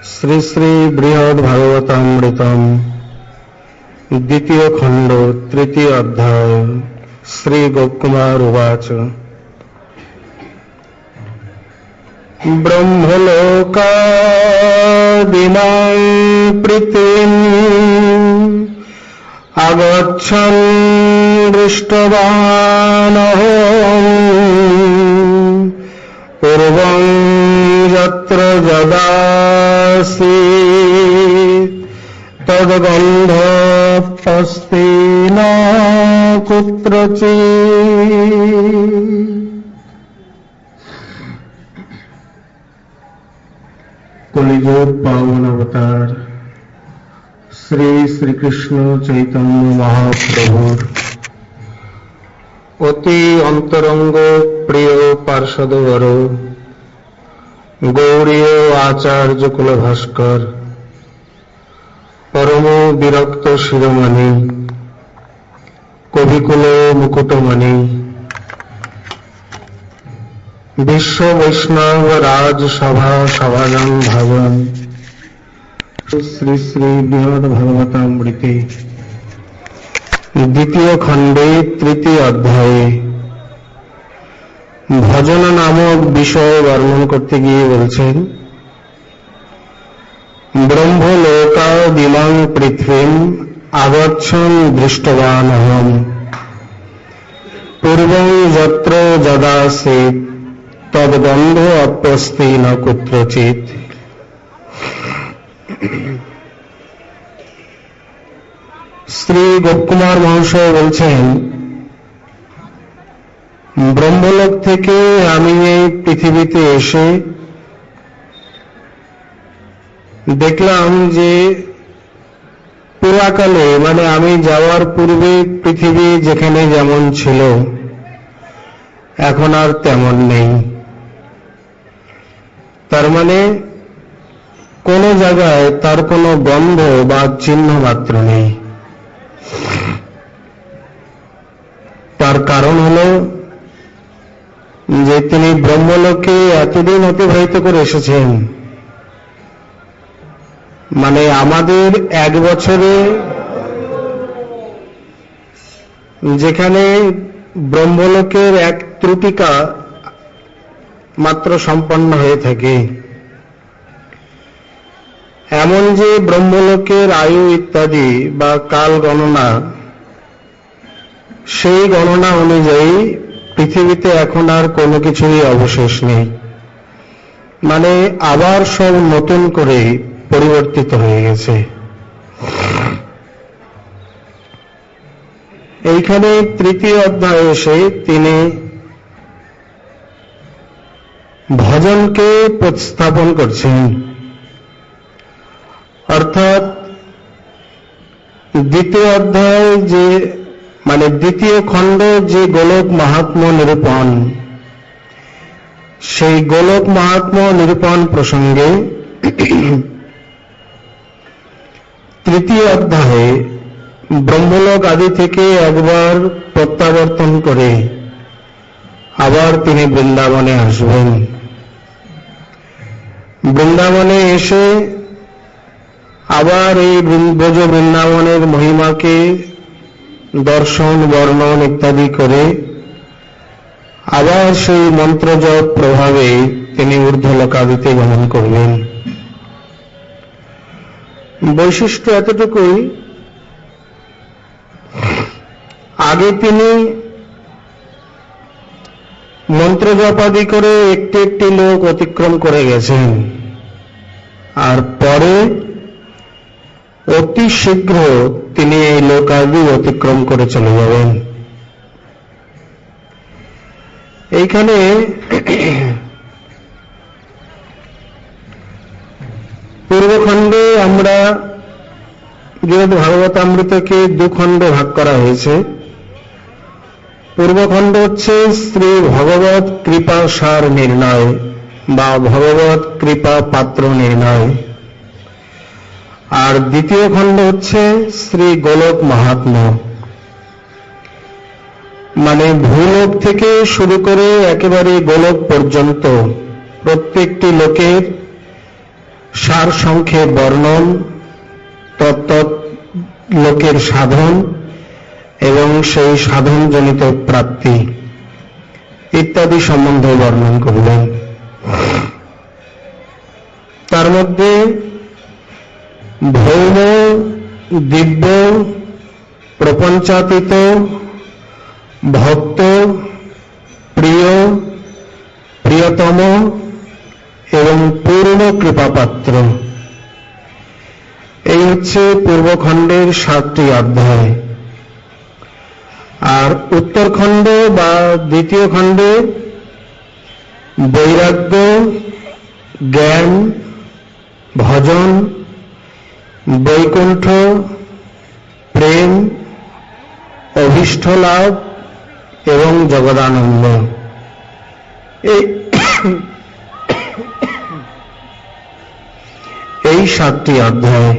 শ্রী শ্রী বৃহৎ ভাগবতামৃতম দ্বিতীয় খণ্ড তৃতীয় অধ্যায়। শ্রী গোপকুমার উবাচ ব্রহ্মলোকাদিমাং পৃথিবীম আগচ্ছन् দৃষ্টবানহম পূর্বং যত্র যদাসীৎ তদ্গন্ধোऽস্তি ন কুত্রচিৎ। কলিযুগ পাবন অবতার শ্রী শ্রীকৃষ্ণ চৈতন্য মহাপ্রভুর অতি অন্তরঙ্গ প্রিয় পার্ষদবর গৌড়ীয় আচার্য কুলভাস্কর পরম বিরক্ত শিরোমণি কবিকুল মুকুটমণি বিশ্ব বৈষ্ণব রাজসভা সভাজন ভাজন শ্রী শ্রী বৃহৎ ভাগবতামৃতে দ্বিতীয় খণ্ডে তৃতীয় অধ্যায়ে ভজন নামক বিষয় বর্ণন করতে গিয়ে বলছেন, ব্রহ্মলোকাদিমাং পৃথিবীম আগচ্ছन् দৃষ্টবানহম পূর্বং যত্র যদাসীৎ তদ্গন্ধ অপ্যস্তি ন কুত্রচিৎ। শ্রী গোপকুমার মহাশয় বলছেন, ব্রহ্মলোক থেকে আমি এই পৃথিবীতে এসে দেখলাম যে পুরাকালে মানে আমি যাওয়ার পূর্বে পৃথিবী যেখানে যেমন ছিল এখন আর তেমন নেই। তার মানে কোন জায়গায় তার কোনো গন্ধ বা চিহ্ন মাত্র নেই। তার কারণ হল যে তিনি ব্রহ্মলোকে এতদিন অতিবাহিত করে এসেছেন, মানে আমাদের এক বছরে যেখানে ব্রহ্মলোকের এক ত্রুটিকা মাত্র সম্পন্ন হয়ে থাকে, এমন যে ব্রহ্মলোকের আয়ু ইত্যাদি বা কাল গণনা, সেই গণনা অনুযায়ী পৃথিবীতে এখন আর কোনো কিছুই অবশেষ নেই। মানে আবার সব নতুন করে পরিবর্তিত হয়ে গেছে। এইখানে তৃতীয় অধ্যায়ে এসে তিনি ভজনকে প্রতিস্থাপন করছেন, অর্থাৎ দ্বিতীয় অধ্যায় যে মানে দ্বিতীয় খণ্ড যে গোলক মাহাত্ম্য নিরূপণ, সেই গোলক মাহাত্ম্য নিরূপণ প্রসঙ্গে তৃতীয় অধ্যায়ে ব্রহ্মলোক আদি থেকে একবার প্রত্যাবর্তন করে আবার তিনি বৃন্দাবনে আসবেন। বৃন্দাবনে এসে আবার এই ব্রজ বৃন্দাবনের মহিমাকে দর্শন বর্ণন ইত্যাদি করে আবার সেই মন্ত্রজপ প্রভাবে তিনি ঊর্ধ্বলোকাদিতে গমন করবেন। বৈশিষ্ট্য এতটুকুই, আগে তিনি মন্ত্রজপাদি করে একটি একটি লোক অতিক্রম করে গেছেন, আর পরে অতি শীঘ্র তিনি এই লোকাদি অতিক্রম করে চলে যাবেন। এইখানে পূর্বখণ্ডে আমরা বৃহৎ ভাগবতামৃতকে দুখণ্ডে ভাগ করা হয়েছে। পূর্বখণ্ড হচ্ছে শ্রী ভগবৎ কৃপা সার নির্ণয় বা ভগবৎ কৃপা পাত্র নির্ণয়, আর দ্বিতীয় খণ্ড হচ্ছে শ্রী গোলক মাহাত্ম্য। মানে ভূলোক থেকে শুরু করে একেবারে গোলক পর্যন্ত প্রত্যেকটি লোকের সার সংক্ষেপ বর্ণন, তত্ত্ব লোকের সাধন এবং সেই সাধনজনিত প্রাপ্তি ইত্যাদি সম্বন্ধে বর্ণন করলেন। তার মধ্যে ভৌম, দিব্য, প্রপঞ্চাতীত, ভক্ত, প্রিয়, প্রিয়তম এবং পূর্ণ কৃপাপাত্র, এই হচ্ছে পূর্বখণ্ডের 7টি অধ্যায়। আর উত্তরখণ্ড বা দ্বিতীয় খণ্ডে বৈরাগ্য, জ্ঞান, ভজন, বৈকুণ্ঠ, প্রেম, অভীষ্ট লাভ এবং জগদানন্দ, এই 7টি অধ্যায়।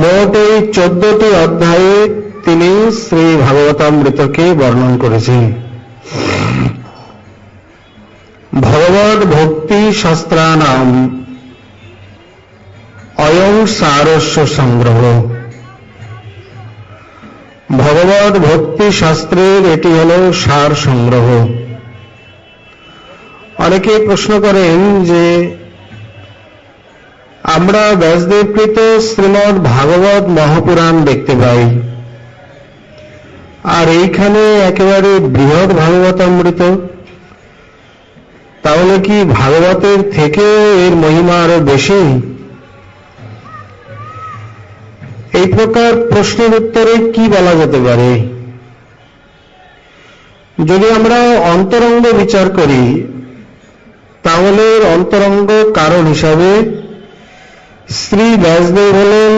মোট এই 14টি অধ্যায়ে তিনি শ্রী ভাগবতামৃতকে বর্ণন করেছেন। ভগবদ ভক্তি শাস্ত্রানাম অয়ং সারস্য সংগ্রহ। ভগবদ ভক্তি শাস্ত্রের এটি হল সার সংগ্রহ। অনেকে প্রশ্ন করেন যে আমরা ব্যাসদেবকৃত শ্রীমদ্ ভাগবত মহাপুরাণ দেখতে পাই, আর এইখানে একেবারে বৃহৎ ভাগবতামৃত, তাহলে কি ভাগবতের থেকে এর মহিমা আরো বেশি? এই প্রকার প্রশ্নের উত্তরে কি বলা যেতে পারে? যদি আমরা অন্তরঙ্গ বিচার করি, তাহলে অন্তরঙ্গ কারণ হিসাবে শ্রী ব্যাসদেব হলেন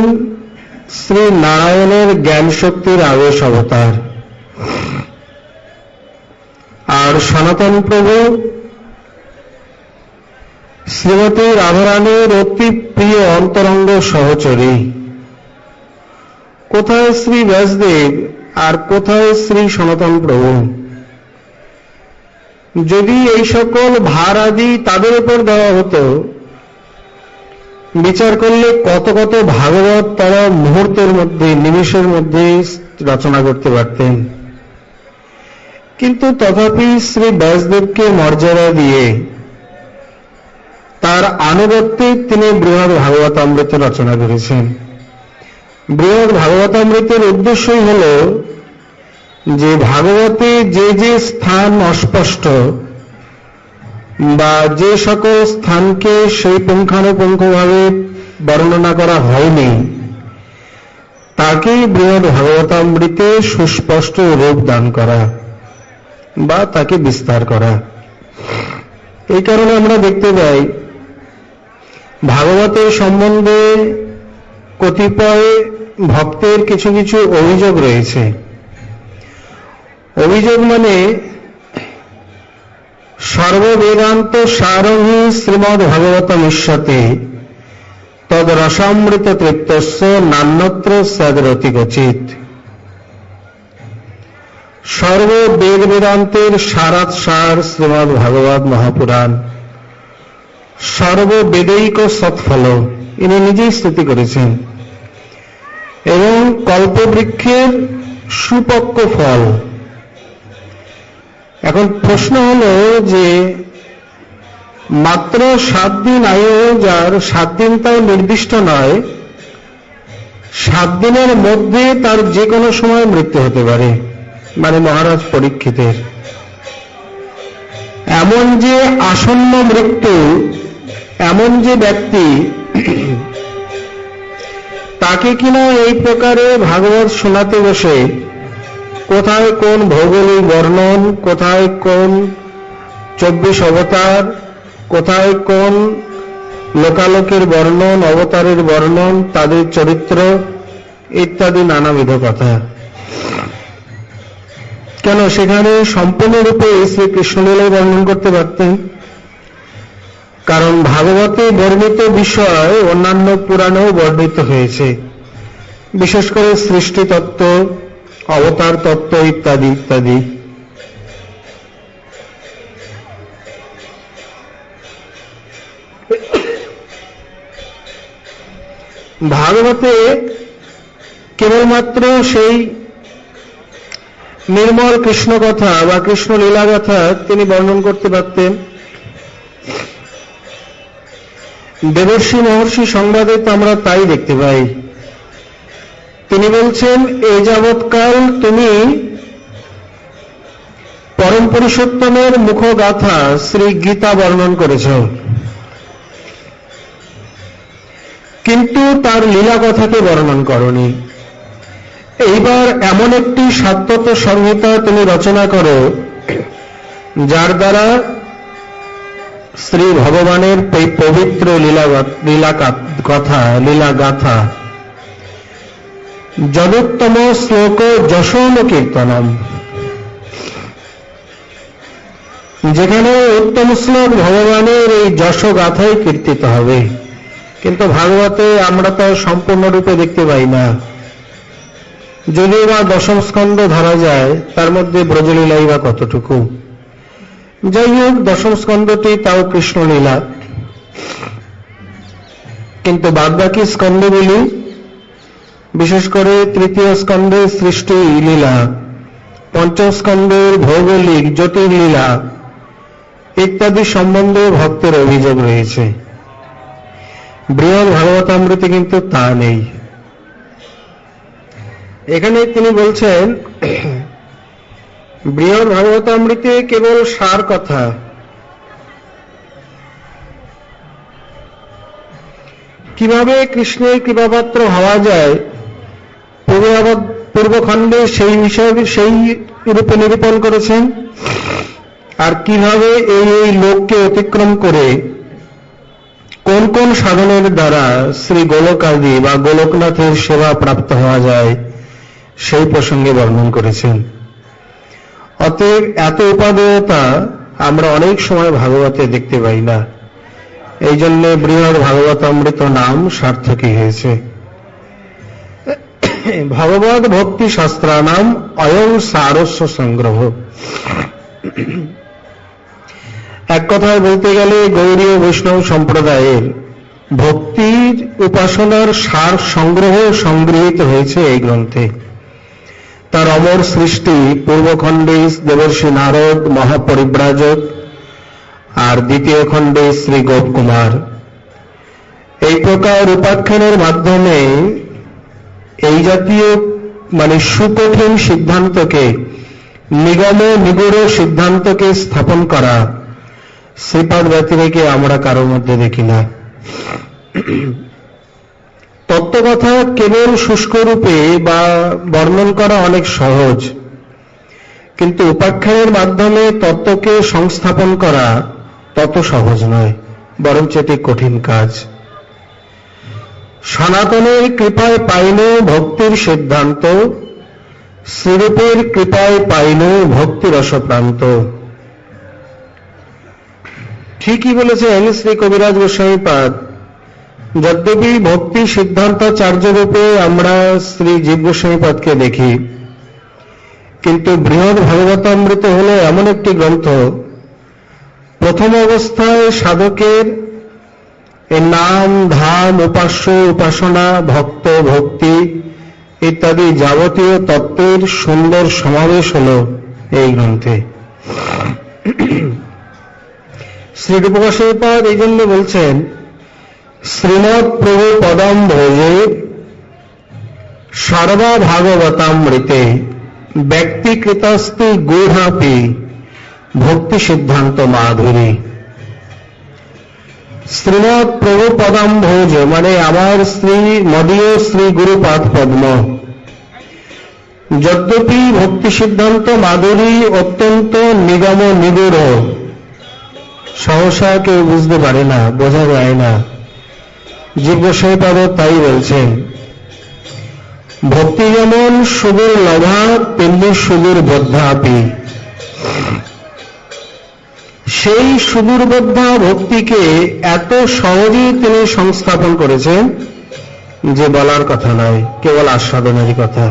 শ্রী নারায়ণের জ্ঞান শক্তির আবেশ অবতার, আর সনাতন প্রভু শ্রীমতী রাধারানীর অতি প্রিয় অন্তরঙ্গ সহচরী। কোথায় শ্রী ব্যাসদেব আর কোথায় শ্রী সনাতন প্রভু? যদি এই সকল ভার আদি তাদের উপর দেওয়া হতো, বিচার করলে কত কত ভাগবত তারা মুহূর্তের মধ্যে, নিমেষের মধ্যে রচনা করতে পারতেন। কিন্তু তথাপি শ্রী ব্যাসদেবকে মর্যাদা দিয়ে তার আনুগত্যে তিনি বৃহৎ ভাগবতামৃত রচনা করেছেন। বৃহৎ ভাগবতামৃতের উদ্দেশ্যই হল যে ভাগবতে যে যে স্থান অস্পষ্ট বা যে সকল স্থানকে সেই পুঙ্খানুপুঙ্খভাবে বর্ণনা করা হয়নি, তাকেই বৃহৎ ভাগবতামৃতে সুস্পষ্ট রূপ দান করা বা তাকে বিস্তার করা। এই কারণে আমরা দেখতে পাই ভাগবতের সম্বন্ধে কতিপয় ভক্তের কিছু কিছু অভিযোগ রয়েছে। অভিযোগ মানে সর্ববেদান্ত সারহি শ্রীমদ্ ভাগবতম ইষ্যতে তদ রসামৃত তৃপ্তস্য নান্যত্র স্যাদরতি ক্বচিৎ। সর্ববেদ বেদান্তের সারাৎ সার শ্রীমদ্ ভাগবত মহাপুরাণ, সর্ববেদৈক সৎফল, ইনি নিজেই স্তুতি করেছেন, এবং কল্পবৃক্ষের সুপক্ক ফল। এখন প্রশ্ন হল যে মাত্র 7 দিন আয়ু, যার 7 দিন তাও নির্দিষ্ট নয়, 7 দিনের মধ্যে তার যে কোনো সময় মৃত্যু হতে পারে, মানে মহারাজ পরীক্ষিতের। এমন যে আসন্ন মৃত্যু, এমন যে ব্যক্তি, তাকে কিনা এই প্রকারে ভাগবত শোনাতে বসে কোথায় কোন ভৌগোলিক বর্ণন, কোথায় কোন 24 অবতার, কোথায় কোন লোকালোকের বর্ণন, অবতারের বর্ণন, তাদের চরিত্র ইত্যাদি নানাবিধ কথা। কেন সেখানে সম্পূর্ণরূপে শ্রীকৃষ্ণলীলাই বর্ণন করতে পারতেন? কারণ ভাগবতে বর্ণিত বিষয় অন্যান্য পুরাণেও বর্ণিত হয়েছে, বিশেষ করে সৃষ্টি তত্ত্ব, অবতার তত্ত্ব ইত্যাদি ইত্যাদি। ভাগবতে কেবলমাত্র সেই নির্মল কৃষ্ণ কথা বা কৃষ্ণ লীলা কথা তিনি বর্ণন করতে পারতেন। দেবর্ষি মহর্ষি সংবাদে তো আমরা তাই দেখতে পাই। তিনি বলছেন, এ যাবৎকাল তুমি পরম পুরুষোত্তমের মুখগাথা শ্রী গীতা বর্ণন করেছ, কিন্তু তার লীলা কথাকে বর্ণন করনি। এইবার এমন একটি সাত্তত সংহিতা তুমি রচনা করো, যার দ্বারা শ্রী ভগবানের পবিত্র লীলা গাথা যদুত্তম শ্লোক যশোন কীর্তনম, যেখানে উত্তম শ্লোক ভগবানের এই যশ গাথাই কীর্তিত হবে। কিন্তু ভাগবতে আমরা তো সম্পূর্ণরূপে দেখতে পাই না। যদিও বা দশম স্কন্ধ ধরা যায়, তার মধ্যে ব্রজলীলাই বা কতটুকু। যাই হোক, দশম স্কন্ধটি তাও কৃষ্ণলীলা, কিন্তু বাদবাকি স্কন্ধগুলি, বিশেষ করে তৃতীয় স্কন্ধের সৃষ্টি লীলা, পঞ্চম স্কন্ধের ভৌগোলিক জটিল লীলা ইত্যাদি সম্বন্ধে ভক্তের অভিযোগ রয়েছে। বৃহৎ ভাগবতামৃতে কিন্তু তা নেই। এখানে তিনি বলছেন, বৃহৎ ভাগবতামৃতে কেবল সার কথা, কিভাবে কৃষ্ণের কৃপাপাত্র হওয়া যায় পূর্বখণ্ডে সেই বিষয়ে সেই রূপে নিরূপণ করেছেন, আর কিভাবে এই লোককে অতিক্রম করে কোন কোন সাধনের দ্বারা শ্রী গোলকাদি বা গোলকনাথের সেবা প্রাপ্ত হওয়া যায় সেই প্রসঙ্গে বর্ণন করেছেন। অতএব এত উপাদেয়তা আমরা অনেক সময় ভাগবতে দেখতে পাই না। এই জন্য বৃহৎ ভাগবতামৃত নাম সার্থকই হয়েছে। ভগবত ভক্তি শাস্ত্রানাম অয়ং সারস্য সংগ্রহ। এক কথায় বলতে গেলে গৌড়ীয় বৈষ্ণব সম্প্রদায়ের ভক্তির উপাসনার সার সংগ্রহ সংগৃহীত হয়েছে এই গ্রন্থে। তার অমর সৃষ্টি পূর্বখণ্ডে দেবর্ষি নারদ মহাপরিব্রাজক, আর দ্বিতীয় খণ্ডে শ্রী গোপকুমার। এই প্রকার উপাখ্যানের মাধ্যমে এই জাতীয় সুকঠিন সিদ্ধান্তকে, নিগম নিগূঢ় সিদ্ধান্তকে স্থাপন করা শ্রীপাদ ব্যতিরেকে আমরা কারোর মধ্যে দেখি না। তত্ত্বকথা কেবল শুষ্ক রূপে বা বর্ণন করা অনেক সহজ, কিন্তু উপাখ্যানের মাধ্যমে তত্ত্বকে সংস্থাপন করা তত সহজ নয়, বরঞ্চ এটি কঠিন কাজ। সনাতনের কৃপায় পাইল ভক্তির সিদ্ধান্ত, শ্রীরূপের কৃপায় পাইল ভক্তি রসপ্রান্ত। ঠিকই বলেছেন শ্রী কবিরাজ গোস্বামীপাদ। যদ্যপি ভক্তি সিদ্ধান্তাচার্য রূপে আমরা শ্রী জীব গোস্বামীপাদকে দেখি, কিন্তু বৃহৎ ভাগবতামৃত হল এমন একটি গ্রন্থ, প্রথম অবস্থায় সাধকের নাম ধাম উপাস্য উপাসনা ভক্ত ভক্তি ইত্যাদি যাবতীয় তত্ত্বের সুন্দর সমাবেশ হল এই গ্রন্থে। শ্রীরূপ গোস্বামীপাদ এই জন্য বলছেন, শ্রীমৎ প্রভু পদম ভোজে সর্বা ভাগবতামৃতে ব্যক্তিকৃতস্তি গূঢ়াপি ভক্তি সিদ্ধান্ত মাধুরী। শ্রীমৎ প্রভু পদম ভোজ আমার মদীয় শ্রী গুরুপাদ পদ্ম। যদ্যপি ভক্তি সিদ্ধান্ত মাধুরী অত্যন্ত নিগম নিগূঢ়, সহসা কেউ বুঝতে পারে না, বোঝা যায় না। জীব গোস্বামীপাদ তাই বলছেন, ভক্তি যেমন সুদূর লভা তেমনি সুদূর বোদ্ধাপি। সেই সুদূর বোদ্ধা ভক্তিকে এত সহজেই তিনি সংস্থাপন করেছেন যে বলার কথা নয়, কেবল আস্বাদনেরই কথা।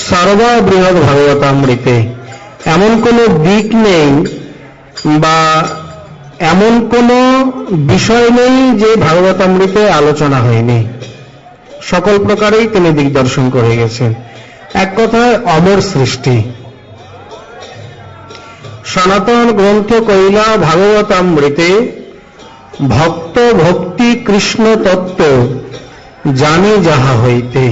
সর্বা বৃহৎ ভাগবতামৃতে এমন কোন দিক নেই বা এমন কোন বিষয় নেই যে ভাগবতামৃতে আলোচনা হয়নি, সকল প্রকারেই তিনি দিগদর্শন করে গেছেন। এক কথায় অমর সৃষ্টি। সনাতন গ্রন্থ কইলা ভাগবতামৃতে ভক্ত ভক্তি কৃষ্ণ তত্ত্ব জানি যাহা হইতে।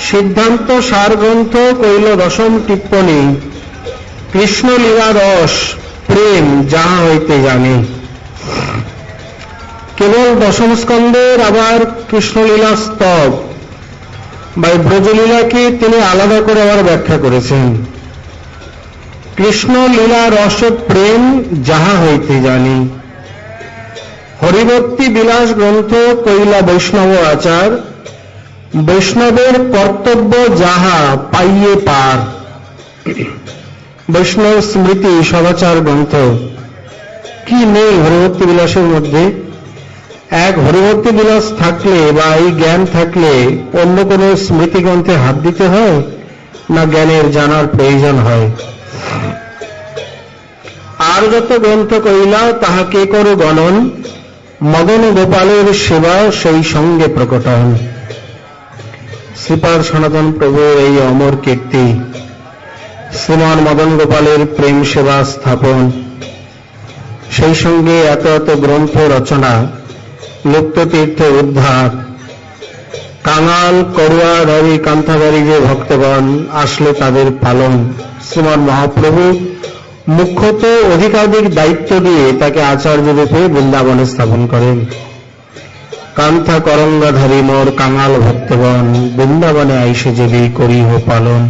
সিদ্ধান্ত সার গ্রন্থ কইল দশম টিপ্পণী কৃষ্ণ লীলা রস প্রেম যাহা হইতে জানি। কেবল দশম স্কন্ধের আবার কৃষ্ণলীলা স্তব বা ব্রজলীলাকে তিনি আলাদা করে আবার ব্যাখ্যা করেছেন। কৃষ্ণ লীলা রস প্রেম যাহা হইতে জানি। হরিভক্তি বিলাস গ্রন্থ কইলা বৈষ্ণব আচার বৈষ্ণবের কর্তব্য যাহা পাইয়ে পার। বৈষ্ণব স্মৃতি সদাচার গ্রন্থ কি নেই হরিভক্তি বিলাসের মধ্যে? এক হরিভক্তি বিলাস থাকলে বা এই জ্ঞান থাকলে অন্য কোনো স্মৃতি গ্রন্থে হাত দিতে হয় না জ্ঞানের জানার প্রয়োজন হয়? আর যত গ্রন্থ কইলা তাহাকে করো গণন মদন গোপালের সেবা সেই সঙ্গে প্রকটন। শ্রীপাদ সনাতন প্রভুর এই অমর কীর্তি, শ্রীমান মদন গোপালের প্রেম সেবা স্থাপন, সেই সঙ্গে এত এত গ্রন্থ রচনা, লুপ্ত তীর্থ উদ্ধার, কাঙাল করুয়া রবি কান্থাবাড়ি যে ভক্তগণ আসলে তাদের পালন। শ্রীমান মহাপ্রভু মুখ্যত অধিকাধিক দায়িত্ব দিয়ে তাকে আচার্য রূপে বৃন্দাবনে স্থাপন করেন। কান্থা করঙ্গাধারী মোর কাঙাল ভক্তগণ বৃন্দাবনে আইসে যেবি করিহ পালন।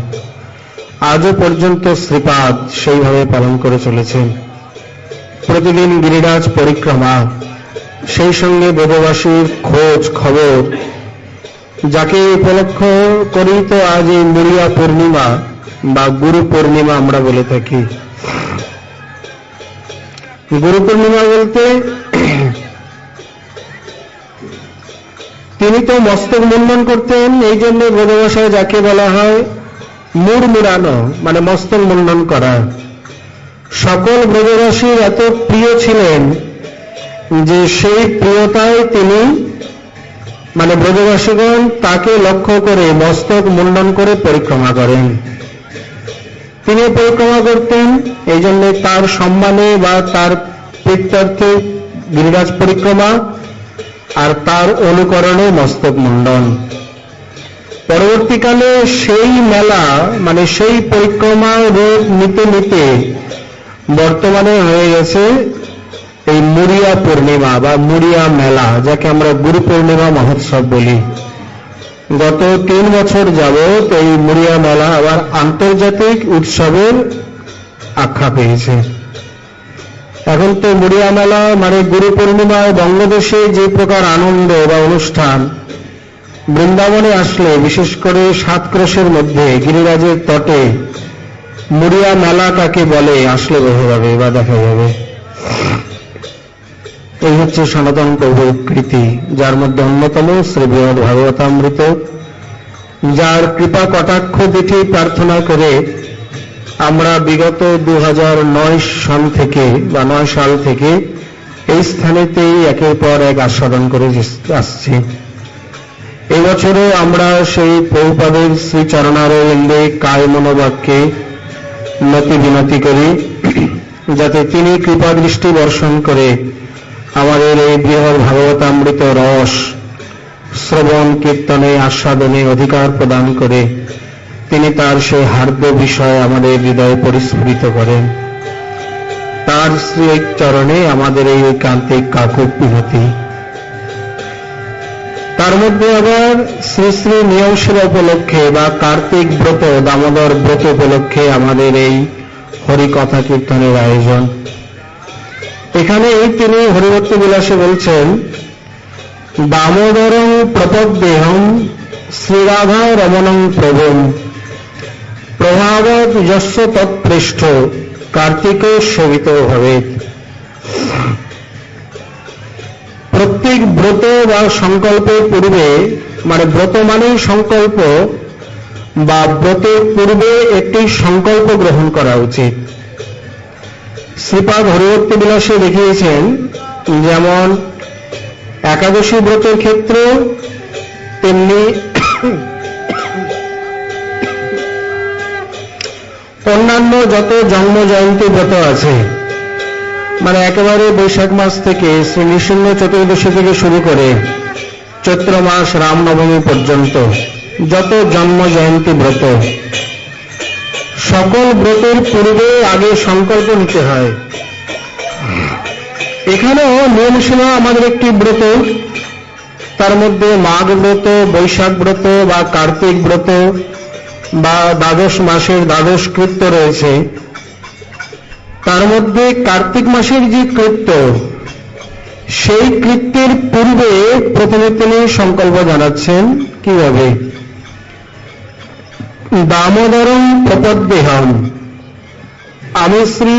আজও পর্যন্ত শ্রীপাদ সেইভাবে পালন করে চলেছেন। প্রতিদিন গিরিরাজ পরিক্রমা, সেই সঙ্গে বেদবাসীর খোঁজ খবর, যাকে উপলক্ষ করি তো আজ এই মুড়িয়া পূর্ণিমা বা গুরু পূর্ণিমা আমরা বলে থাকি। গুরু পূর্ণিমা বলতে তিনি তো মস্তক মুন্ডন করতেন, এই জন্য ব্রজভাষায় যাকে বলা হয় মুড়মুড়ানো, মানে মস্তক মুন্ডন করা। সকল ব্রজবাসীর এত প্রিয় ছিলেন যে সেই প্রিয়তায় তিনি মানে ব্রজবাসীগণ তাকে লক্ষ্য করে মস্তক মুন্ডন করে পরিক্রমা করেন। তিনি পরিক্রমা করতেন, এই জন্য তার সম্মানে বা তার প্রীত্যর্থে গিরিরাজ পরিক্রমা আর তার অনুকরণে মস্তক মুন্ডন। পরবর্তীকালে সেই মেলা মানে সেই পরিক্রমা রূপ নিতে নিতে বর্তমানে হয়ে গেছে এই মুড়িয়া পূর্ণিমা বা মুড়িয়া মেলা, যাকে আমরা গুরু পূর্ণিমা মহোৎসব বলি। গত 3 বছর যাবৎ এই মুড়িয়া মেলা আবার আন্তর্জাতিক উৎসবের আখ্যা পেয়েছে। এখন তো মুড়িয়া মেলা মানে গুরু পূর্ণিমায় বঙ্গদেশে যে প্রকার আনন্দ বা অনুষ্ঠান, বৃন্দাবনে আসলে বিশেষ করে 7 ক্রোশের মধ্যে গিরিরাজের তটে মুড়িয়া মেলা কাকে বলে আসলে বোঝা যাবে বা দেখা যাবে। এই হচ্ছে সনাতন প্রভুর কৃতি, যার মধ্যে অন্যতম শ্রীবৃহৎ ভাগবতামৃত, যার কৃপা কটাক্ষ দিঠি প্রার্থনা করে আমরা বিগত 2009 সাল থেকে বা 9 সাল থেকে এই স্থানেতেই একের পর এক আস্বাদন করে আসছি। এই বছরও আমরা সেই প্রভুপাদের শ্রীচরণারবিন্দে কায় মনোবাক্যে নতি বিনতি করি, যাতে তিনি কৃপা দৃষ্টি বর্ষণ করে আমাদের এই বৃহৎ ভাগবতামৃত রস শ্রবণ কীর্তনে আস্বাদনে অধিকার প্রদান করে তিনি তার সেই হার্দ্য বিষয় আমাদের হৃদয়ে পরিস্ফুরিত করেন। তার শ্রী চরণে আমাদের এই ঐকান্তিক কাকুক বিনতি। তার মধ্যে আবার শ্রী শ্রী নিয়মশিলা উপলক্ষে বা কার্তিক ব্রত দামোদর ব্রত উপলক্ষে আমাদের এই হরিকথা কীর্তনের আয়োজন। এখানে তিনি হরিভক্তি বিলাসে বলছেন, দামোদরং প্রপদ্যেহং শ্রীরাধা রমণং প্রভুম প্রভাবৎ যস্য তৎপৃষ্ঠ কার্তিকে সেবিত ভবেৎ। প্রত্যেক ব্রত বা সংকল্পের পূর্বে, মানে ব্রত মানেই সংকল্প, বা ব্রতের পূর্বে একটি সংকল্প গ্রহণ করা উচিত। শ্রীপাদ হরিভক্তি বিলাসে দেখিয়েছেন, যেমন একাদশী ব্রতের ক্ষেত্রে তেমনি অন্যান্য যত জন্ম জয়ন্তী ব্রত আছে, মানে একেবারে বৈশাখ মাস থেকে শ্রী নৃসিংহ চতুর্দশী থেকে শুরু করে চৈত্র মাস রামনবমী পর্যন্ত যত জন্ম জয়ন্তী ব্রত, সকল ব্রতের পূর্বে আগে সংকল্প নিতে হয়। এখানেও নিয়ম ছিল আমাদের একটি ব্রত, তার মধ্যে মাঘ ব্রত, বৈশাখ ব্রত বা কার্তিক ব্রত বা দ্বাদশ মাসের দ্বাদশ কৃত্য রয়েছে। তার মধ্যে কার্তিক মাসের যে কৃত্য, সেই কৃত্যের পূর্বে প্রথমে তিনি সংকল্প জানাচ্ছেন কিভাবে, দামোদরং প্রপদ্যেহম, আমি শ্রী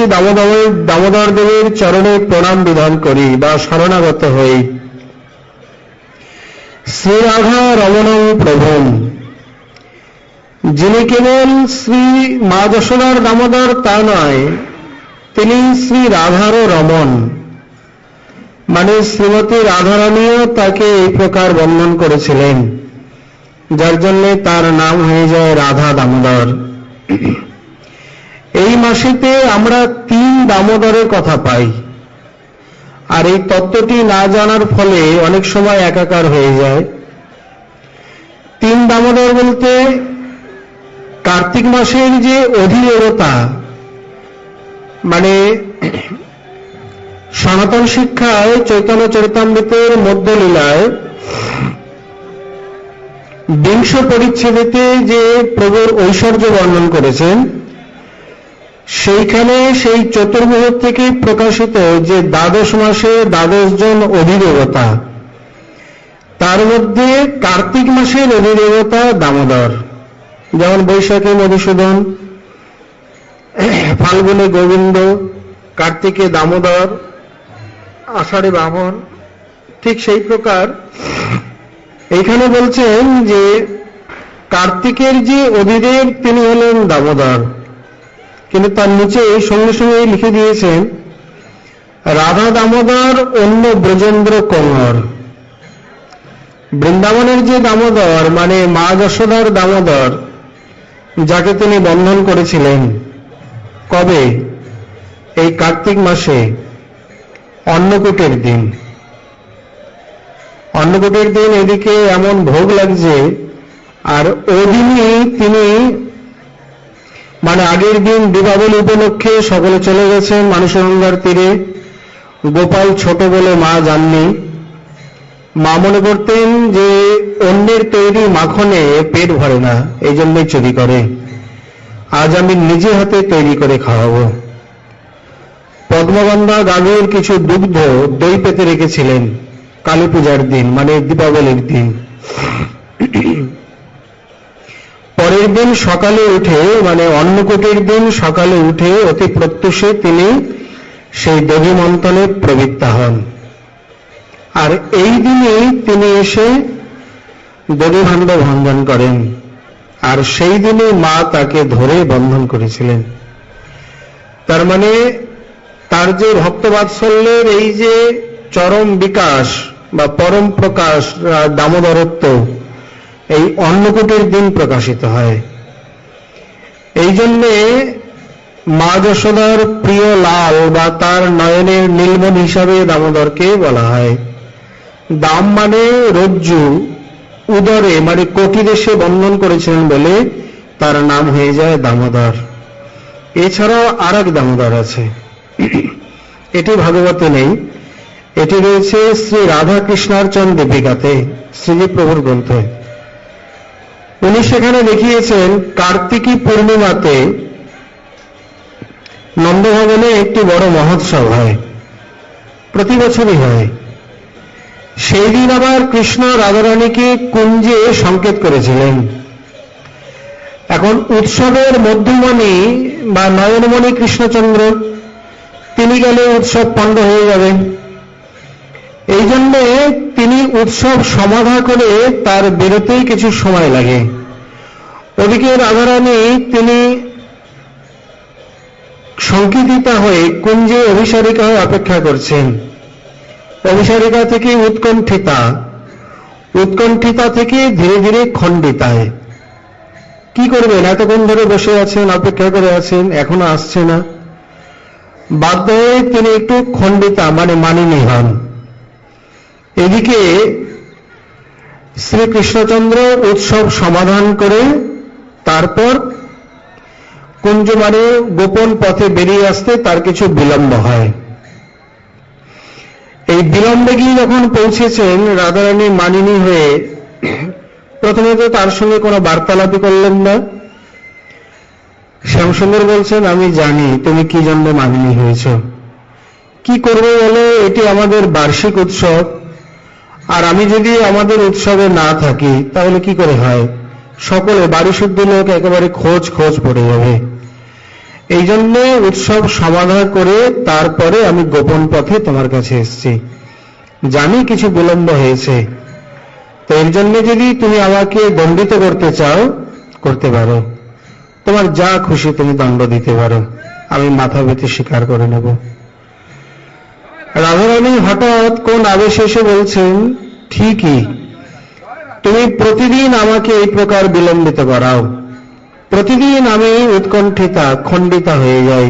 দামোদর দেবের চরণে প্রণাম বিধান করি বা শরণাগত হই। শ্রী রাধা রমণং প্রভুম, যিনি কেবল শ্রী মা যশোদার দামোদর তা নয়, তিনি শ্রী রাধারও রমণ, মানে শ্রীমতী রাধারানীও তাকে এই প্রকার বন্ধন করেছিলেন, যার জন্য তার নাম হয়ে যায় রাধা দামোদর। এই মাসেতে আমরা 3 দামোদরের কথা পাই, আর এই তত্ত্বটি না জানার ফলে অনেক সময় একাকার হয়ে যায়। 3 দামোদর বলতে কার্তিক মাসের যে অধিদেবতা, মানে সনাতন শিক্ষায় চৈতন্য চরিতামৃতের মধ্যলীলায় 20 পরিচ্ছেদেতে যে প্রভুর ঐশ্বর্য বর্ণন করেছেন, সেইখানে সেই চতুর্ভুজ থেকে প্রকাশিত যে দ্বাদশ মাসে 12 জন অধিদেবতা, তার মধ্যে কার্তিক মাসের অধিদেবতা দামোদর। যেমন বৈশাখে মধুসূদন, ফাল্গুনে গোবিন্দ, কার্তিকে দামোদর, আষাঢ়ে বামন, ঠিক সেই প্রকার এইখানে বলছেন যে কার্তিকের যে অধিদেব তিনি হলেন দামোদর, কিন্তু তার নিচে সঙ্গে সঙ্গে লিখে দিয়েছেন রাধা দামোদর অন্য ব্রজেন্দ্র কঙ্গর। বৃন্দাবনের যে দামোদর, মানে মা যশোদার দামোদর, যাকে তিনি বন্ধন করেছিলেন কবে, এই কার্তিক মাসে অন্নকূটের দিন। অন্নকূটের দিন এদিকে এমন ভোগ লাগছে, আর ওদিনই তিনি, মানে আগের দিন দীপাবলি উপলক্ষে সকলে চলে গেছেন মানসগঙ্গার তীরে। গোপাল ছোট বলে মা যাননি, মা মনে করতেন যে অন্যের তৈরি মাখনে পেট ভরে না, এই জন্যই চুরি করে, আজ আমি নিজে হাতে তৈরি করে খাওয়াবো। পদ্মগন্ধা গাভীর কিছু দুগ্ধ দই পেতে রেখেছিলেন কালী পূজার দিন, মানে দীপাবলির দিন। পরের দিন সকালে উঠে, মানে অন্নকূটের দিন সকালে উঠে অতি প্রত্যুষে তিনি সেই দধি মন্থনে প্রবৃত্তা হন, আর এই দিনে তিনি এসে দধি ভাণ্ড ভঞ্জন করেন, আর সেই দিনে মা তাকে ধরে বন্ধন করেছিলেন। তার মানে তার যে ভক্তবাৎসল্যের এই যে চরম বিকাশ বা পরম প্রকাশ, দামোদরত্ব, এই অন্নকূটের দিন প্রকাশিত হয়। এই জন্যে মা যশোদার প্রিয় লাল বা তার নয়নের নীলমণি হিসাবে দামোদরকে বলা হয়। দাম মানে রজ্জু, উদরে মানে কোটিদেশে বন্ধন করেছিলেন বলে তার নাম হয়ে যায় দামোদর। এছাড়াও আর এক দামোদর আছে, এটি ভাগবতে নেই, এটি রয়েছে শ্রী রাধা কৃষ্ণার্চন দীপিকাতে, শ্রীজী প্রভুর গ্রন্থে। উনি সেখানে দেখিয়েছেন কার্তিকী পূর্ণিমাতে নন্দভবনে একটি বড় মহোৎসব হয়, প্রতি বছরই হয়। সেই দিন আবার কৃষ্ণ রাধারানীকে কুঞ্জে সংকেত করেছিলেন। এখন উৎসবের মধ্যমণি বা নয়নমণি কৃষ্ণচন্দ্র, তিনি গেলে উৎসব পণ্ড হয়ে যাবে। এই জন্যে তিনি উৎসব সমাধা করে তার বেরোতেই কিছু সময় লাগে। ওদিকে রাধারানী তিনি সংকীর্তিতা হয়ে কুঞ্জে অভিসারিকা হয়ে অপেক্ষা করছেন। অভিসারিকা থেকে উৎকণ্ঠিতা, উৎকণ্ঠিতা থেকে ধীরে ধীরে খণ্ডিতায়। কি করবেন? এতক্ষণ ধরে বসে আছেন, অপেক্ষা করে আছেন, এখনো আসছে না। বাধ্য হয়ে তিনি একটু খণ্ডিতা মানে মানিনী হন। এদিকে শ্রীকৃষ্ণচন্দ্র উৎসব সমাধান করে তারপর কুঞ্জ মানে গোপন পথে বেরিয়ে আসতে তার কিছু বিলম্ব হয়। এই বিলম্বে গিয়ে যখন পৌঁছেছেন, রাধারানী মানিনী হয়ে প্রথমে তো তার সঙ্গে কোনো বার্তালাপই করলেন না। শ্যামসুন্দর বলছেন, আমি জানি তুমি কি জন্য মানিনী হয়েছ। কি করবে বলে? এটি আমাদের বার্ষিক উৎসব, আর আমি যদি আমাদের উৎসবে না থাকি তাহলে কি করে হয়? সকলে বাড়ি শুদ্ধ লোক একেবারে খোঁজ পড়ে যাবে। এই জন্য উৎসব সমাধান করে তারপরে আমি গোপন পথে তোমার কাছে এসেছি। জানি কিছু বিলম্ব হয়েছে, তো এর জন্য যদি তুমি আমাকে দণ্ডিত করতে চাও করতে পারো, তোমার যা খুশি তুমি দণ্ড দিতে পারো, আমি মাথা পেতে স্বীকার করে নেব। রাধারানী হঠাৎ কোন আবেশে এসে বলছেন, ঠিকই, তুমি প্রতিদিন আমাকে এই প্রকার বিলম্বিত করাও, প্রতিদিন আমি উৎকণ্ঠিতা খণ্ডিতা হয়ে যাই,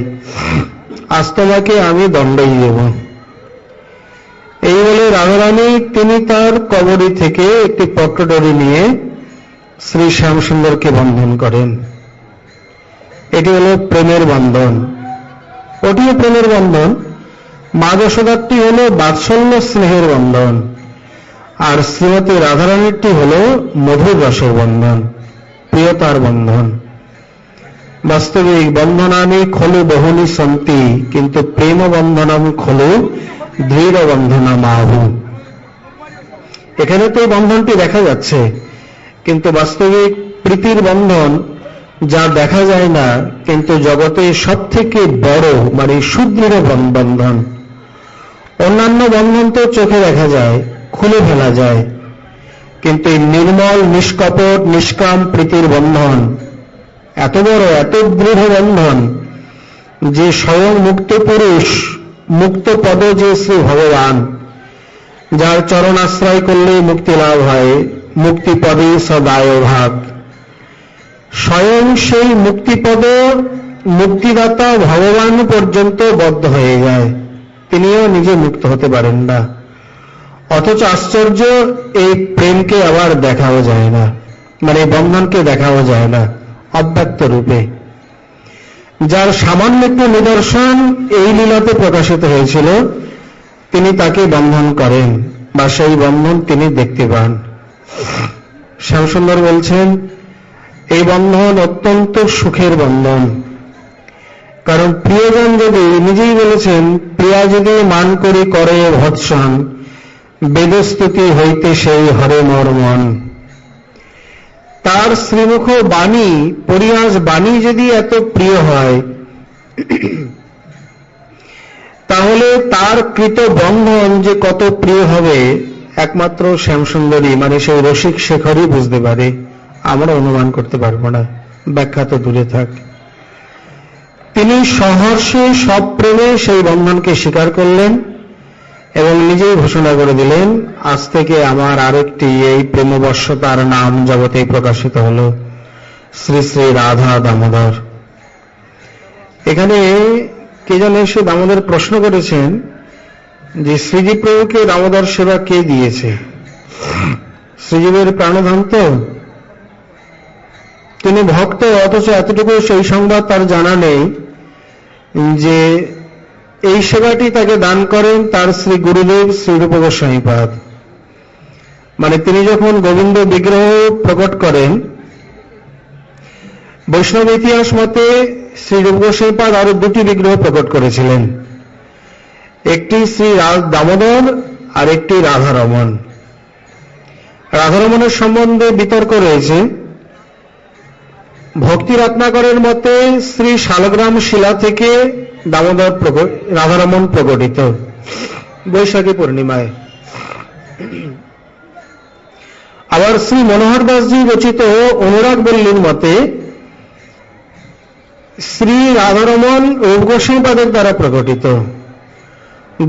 আজ তোমাকে আমি দণ্ডই দেব। এই বলে রাধারানী তিনি তার কবরী থেকে একটি পট্টডরি নিয়ে শ্রী শ্যামসুন্দরকে বন্ধন করেন। এটি হল প্রেমের বন্ধন, ওটিও প্রেমের বন্ধন। মা যশোদারটি হল বাৎসল্য স্নেহের বন্ধন, আর শ্রীমতী রাধারানীরটি হল মধুর রসের বন্ধন, প্রিয়তার বন্ধন। বাস্তবিক বন্ধনানি খলু বহুনি সন্তি, কিন্তু প্রেম বন্ধনম খলু দৃঢ় বন্ধনা মাহু। এখানে তো এই বন্ধনটি দেখা যাচ্ছে, কিন্তু বাস্তবিক প্রীতির বন্ধন যা দেখা যায় না, কিন্তু জগতে সব থেকে বড় মানে সুদৃঢ় বন্ধন। অন্যান্য বন্ধন তো চোখে দেখা যায়, খুলে ফেলা যায়, কিন্তু এই নির্মল নিষ্কপট নিষ্কাম প্রীতির বন্ধন এত বড়, এত দৃঢ় বন্ধন যে স্বয়ং মুক্ত পুরুষ, মুক্ত পদ যে শ্রী ভগবান, যার চরণ আশ্রয় করলে মুক্তি লাভ হয়, মুক্তি পদে সদায় ভাগ, স্বয়ং সেই মুক্তিপদ মুক্তিদাতা ভগবান পর্যন্ত বদ্ধ হয়ে যায়, তিনিও নিজে মুক্ত হতে পারেন না। অথচ আশ্চর্য, এই প্রেমকে আবার দেখাও যায় না, মানে বন্ধনকে দেখাও যায় না অব্যক্ত রূপে। যার সামান্য একটু নিদর্শন এই লীলাতে প্রকাশিত হয়েছিল, তিনি তাকে বন্ধন করেন বা সেই বন্ধন তিনি দেখতে পান। শ্যামসুন্দর বলছেন, এই বন্ধন অত্যন্ত সুখের বন্ধন। কারণ প্রিয়জন যদি, নিজেই বলেছেন, প্রিয়া যদি মান করি করে ভৎসন, বেদস্তুতি হইতে সেই হরে মোর মন। তার শ্রীমুখ বাণী, পরিহাস বাণী যদি এত প্রিয় হয়, তাহলে তার কৃত বন্ধন যে কত প্রিয় হবে একমাত্র শ্যামসুন্দরী মানে সেই রসিক শেখরই বুঝতে পারে। আমরা অনুমান করতে পারবো না, ব্যাখ্যা তো দূরে থাক। তিনি সহর্ষে সব প্রেমে সেই বন্ধনকে স্বীকার করলেন এবং নিজেই ঘোষণা করে দিলেন, আজ থেকে আমার আরেকটি এই প্রেমবশ্যতার নাম জগতে প্রকাশিত হল, শ্রী শ্রী রাধা দামোদর। এখানে কে যেন এসে দামোদর প্রশ্ন করেছেন যে শ্রীজীব প্রভুকে দামোদর সেবা কে দিয়েছে? শ্রীজীবের প্রাণধন তো, তিনি ভক্ত, অথচ এতটুকু সেই সংবাদ তার জানা নেই যে এই সেবাটি তাকে দান করেন তার শ্রী গুরুদেব শ্রীরূপ গোস্বামীপাদ। মানে তিনি যখন গোবিন্দ বিগ্রহ প্রকট করেন, বৈষ্ণব ইতিহাস মতে শ্রীরূপ গোস্বামীপাদ আরো দুটি বিগ্রহ প্রকট করেছিলেন, একটি শ্রী দামোদর আর একটি রাধারমণ। রাধারমণের সম্বন্ধে বিতর্ক রয়েছে। ভক্তি রত্নাকরের মতে শ্রী শালগ্রাম শিলা থেকে দামোদর রাধারমণ প্রকটিত বৈশাখী পূর্ণিমায়। আবার শ্রী মনোহর দাসজি রচিত অনুরাগ বল্লীর মতে শ্রী রাধারমণ রূপ গোস্বামীপাদের দ্বারা প্রকটিত।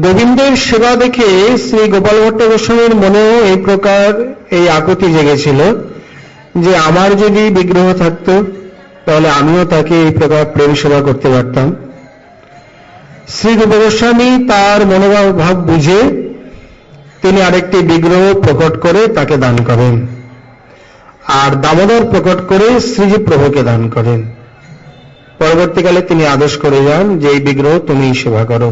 গোবিন্দের সেবা দেখে শ্রী গোপাল ভট্ট গোস্বামীর মনেও এই প্রকার এই আকুতি জেগেছিল যে আমার যদি বিগ্রহ থাকত তাহলে আমিও তাকে এই প্রকার প্রেম সেবা করতে পারতাম। শ্রী রূপ গোস্বামী তার মনোভাব বুঝে তিনি আরেকটি বিগ্রহ প্রকট করে তাকে দান করেন, আর দামোদর প্রকট করে শ্রীজী প্রভুকে দান করেন। পরবর্তীকালে তিনি আদেশ করে যান যে এই বিগ্রহ তুমি সেবা করো।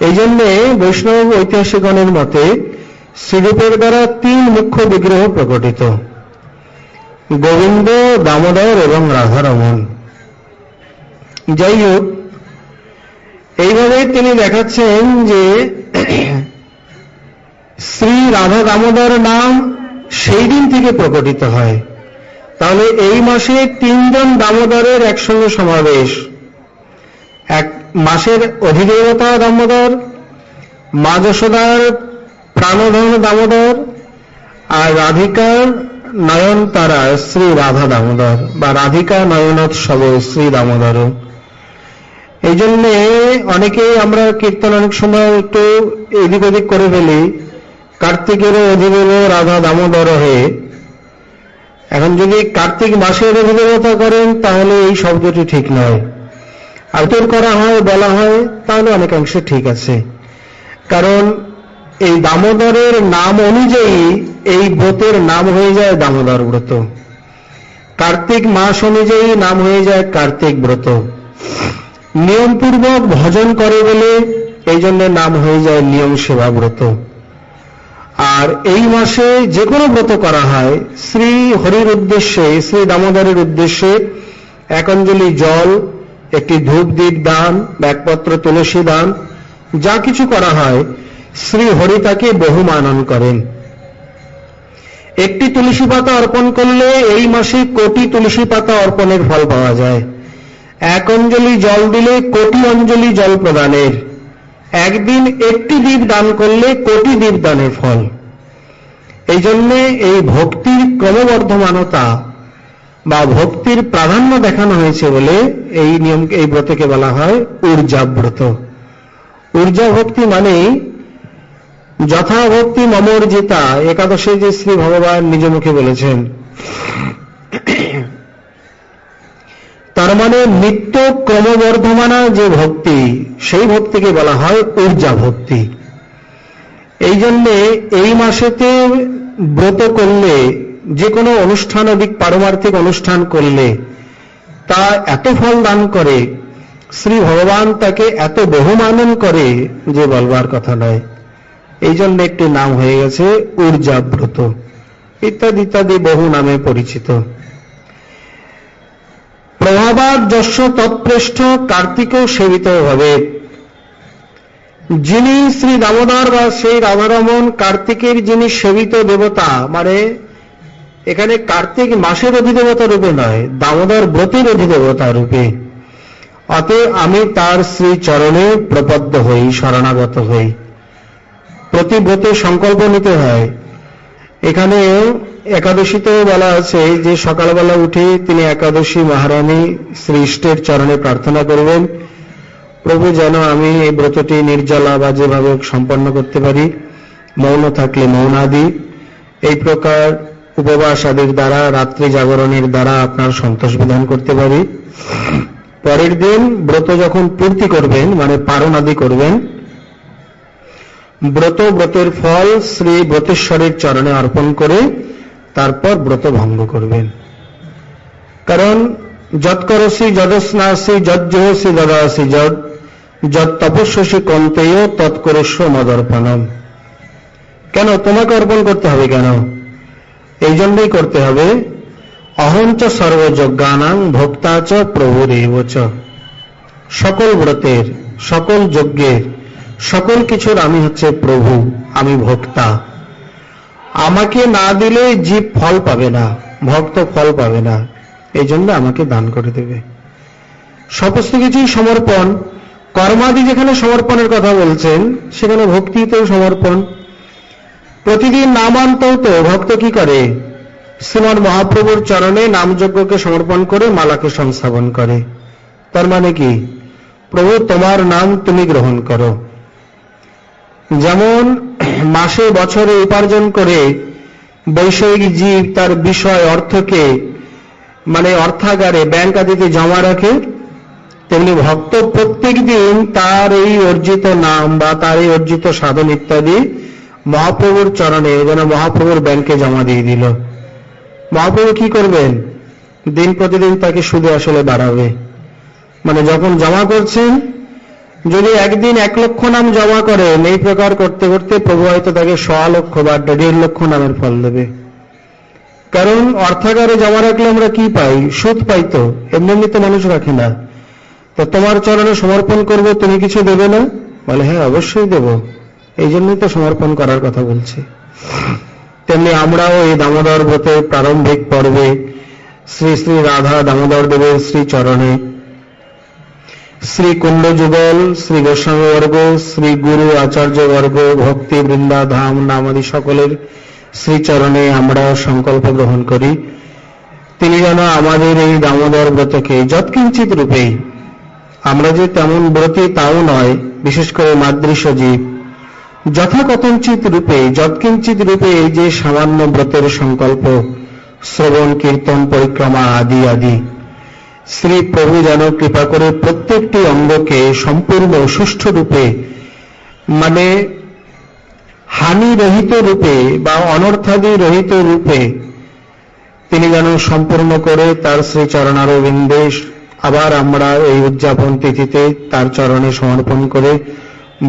এই জন্যে বৈষ্ণব ঐতিহাসিকগণের মতে শ্রীরূপের দ্বারা 3 মুখ্য বিগ্রহ প্রকটিত: গোবিন্দ, দামোদর এবং রাধারমণ। যাই হোক, এইভাবে তিনি দেখাচ্ছেন যে শ্রী রাধা দামোদর নাম সেই দিন থেকে প্রকটিত হয়। তাহলে এই মাসে 3 জন দামোদরের একসঙ্গে সমাবেশ। এক মাসের অধিদেবতা দামোদর, মা যশোদার প্রাণধন দামোদর, আর রাধিকার নয়নতারা শ্রী রাধা দামোদর বা রাধিকা নয়নোৎসব শ্রী দামোদর। এই জন্যে অনেকেই আমরা কীর্তন অনেক সময় একটু এদিক ওদিক করে ফেলি, কার্তিকেরও অধিদেব রাধা দামোদর হয়ে। এখন যদি কার্তিক মাসের অধিদেবতা করেন তাহলে এই শব্দটি ঠিক নয়, আর তোর করা হয় বলা হয় তাহলে অনেকাংশে ঠিক আছে। কারণ এই দামোদরের নাম অনুযায়ী এই ব্রতের নাম হয়ে যায় দামোদর ব্রত, কার্তিক মাস অনুযায়ী নাম হয়ে যায় কার্তিক ব্রত। নিয়মপূর্বক ভজন করে বলে এই জন্য নাম হয়ে যায় নিয়ম সেবা ব্রত। আর এই মাসে যে কোনো ব্রত করা হয় শ্রী হরির উদ্দেশ্যে, শ্রী দামোদরের উদ্দেশ্যে 1 অঞ্জলি জল, একটি ধূপ দীপ দান, একপত্র তুলসী দান, যা কিছু করা হয় শ্রী হরি তাকে বহুমানন করেন। একটি তুলসী পাতা অর্পণ করলে এই মাসে কোটি তুলসী পাতা অর্পণের ফল পাওয়া যায়। 1 অঞ্জলি জল দিলে কোটি অঞ্জলি জল প্রদানের, একদিন একটি দ্বীপ দান করলে কোটি দ্বীপ দানের ফল। এই জন্যে এই ভক্তির ক্রমবর্ধমানতা বা ভক্তির প্রাধান্য দেখানো হয়েছে বলে এই নিয়ম, এই ব্রতকে বলা হয় ঊর্জা ব্রত। ঊর্জা ভক্তি মানেই যথা ভক্তি মমর্জিতা, একাদশে যে শ্রী ভগবান নিজ মুখে বলেছেন, তার মানে নিত্য ক্রমবর্ধমানা যে ভক্তি, সেই ভক্তিকে বলা হয় ঊর্জা ভক্তি। এই জন্যে এই মাসেতে ব্রত করলে, যে কোনো অনুষ্ঠান অধিক পারমার্থিক অনুষ্ঠান করলে তা এত ফল দান করে, শ্রী ভগবান তাকে এত বহুমানন করে যে বলবার কথা নয়। এই জন্য একটি নাম হয়ে গেছে ঊর্জা ব্রত, ইত্যাদি ইত্যাদি বহু নামে পরিচিত। প্রভাবাদ যস্য তৎপৃষ্ঠ কার্তিকও সেবিত হবে। যিনি শ্রী দামোদর বা সেই রাধারমণ কার্তিকের যিনি সেবিত দেবতা, মানে এখানে কার্তিক মাসের অধিদেবতা রূপে নয়, দামোদর ব্রতের অধিদেবতা রূপে। অতএব আমি তার শ্রী চরণে প্রপদ্য হই, শরণাগত হই। প্রতি ব্রতে সংকল্প নিতে হয়। এখানে একাদশীতেও বলা আছে যে সকালবেলা উঠে তিনি একাদশী মহারানী শ্রী ইষ্টের চরণে প্রার্থনা করবেন, প্রভু যেন আমি এই ব্রতটি নির্জলা বা যেভাবে সম্পন্ন করতে পারি, মৌন থাকলে মৌনাদি, এই প্রকার উপবাস আদির দ্বারা, রাত্রি জাগরণের দ্বারা আপনার সন্তোষ বিধান করতে পারি। পরের দিন ব্রত যখন পূর্তি করবেন, মানে পারণ আদি করবেন, ব্রতের ফল শ্রী ব্রতেশ্বরের চরণে অর্পণ করে তারপর ব্রত ভঙ্গ করবেন। কারণ যৎকরসি যদস্নাসি যজ্জহসি দদাসি যৎ তপস্যসি কন্তেয় তৎকরস্য মদর্পণম। কেন তোমাকে অর্পণ করতে হবে? কেন? এই জন্যই করতে হবে, অহঞ্চ সর্বযজ্ঞানাং ভোক্তা চ প্রভুরেব চ। সকল ব্রতের, সকল যজ্ঞের, সকল কিছুর আমি হচ্ছে প্রভু, আমি ভোক্তা। আমাকে না দিলে জীব ফল পাবে না, ভক্ত ফল পাবে না, এই জন্য আমাকে দান করে দেবে। সমস্ত কিছুই সমর্পণ। কর্মাদি যেখানে সমর্পণের কথা বলছেন সেখানে ভক্তিতেও সমর্পণ। প্রতিদিন নামান্তও তো ভক্ত কি করে? শ্রীমৎ মহাপ্রভুর চরণে নামযজ্ঞকে সমর্পণ করে মালাকে সংস্থাপন করে। তার মানে কি, প্রভু তোমার নাম তুমি গ্রহণ করো। যেমন মাসে বছরে উপার্জন করে বৈষয়িক জীব তার বিষয় অর্থকে মানে অর্থাগারে ব্যাংক আদিতে জমা রাখে, তেমনি ভক্ত প্রত্যেক দিন তার এই অর্জিত নাম বা তার এই অর্জিত সাধন ইত্যাদি মহাপ্রভুর চরণে যেন মহাপ্রভুর ব্যাংকে জমা দিয়ে দিল। মহাপ্রভু কি করবেন? দিন প্রতিদিন তাকে সুদে আসলে বাড়াবে। মানে যখন জমা করছেন, যদি একদিন 1 লক্ষ নাম জমা করেন, এই প্রকার করতে করতে প্রভু হয়তো তাকে 1.25 লক্ষ বা 1.5 লক্ষ নামের ফল দেবে। কারণ অর্থাগারে জমা রাখলে আমরা কি পাই? সুদ পাই। তো এমনি তো মানুষ রাখে না। তো তোমার চরণে সমর্পণ করব, তুমি কিছু দেবে না? বলে হ্যাঁ, অবশ্যই দেব, এই জন্যই তো সমর্পণ করার কথা বলছি। তেমনি আমরাও এই দামোদর ব্রতের প্রারম্ভিক পর্বে শ্রী শ্রী রাধা দামোদর দেবের শ্রী চরণে শ্রী কুণ্ড যুগল, শ্রী গোস্বামীবর্গ, শ্রী গুরু আচার্যবর্গ, ভক্তি বৃন্দা ধাম নামাদি সকলের শ্রীচরণে আমরা সংকল্প গ্রহণ করি, তিনি যেন আমাদের এই দামোদর ব্রতকে যৎকিঞ্চিত রূপেই, আমরা যে তেমন ব্রতী তাও নয়, বিশেষ করে মাদৃশ্য জীব, যথাকথঞ্চিত রূপে যৎকিঞ্চিত রূপে এই যে সামান্য ব্রতের সংকল্প, শ্রবণ কীর্তন পরিক্রমা আদি আদি, শ্রী প্রভু যেন কৃপা করে প্রত্যেকটি অঙ্গকে সম্পূর্ণ সুষ্ঠু রূপে মানে হানিরহিত রূপে বা অনর্থাদি রহিত রূপে তিনি যেন সম্পূর্ণ করে তার শ্রী চরণারবিন্দে আবার আমরা এই উদযাপন তিথিতে তার চরণে সমর্পণ করে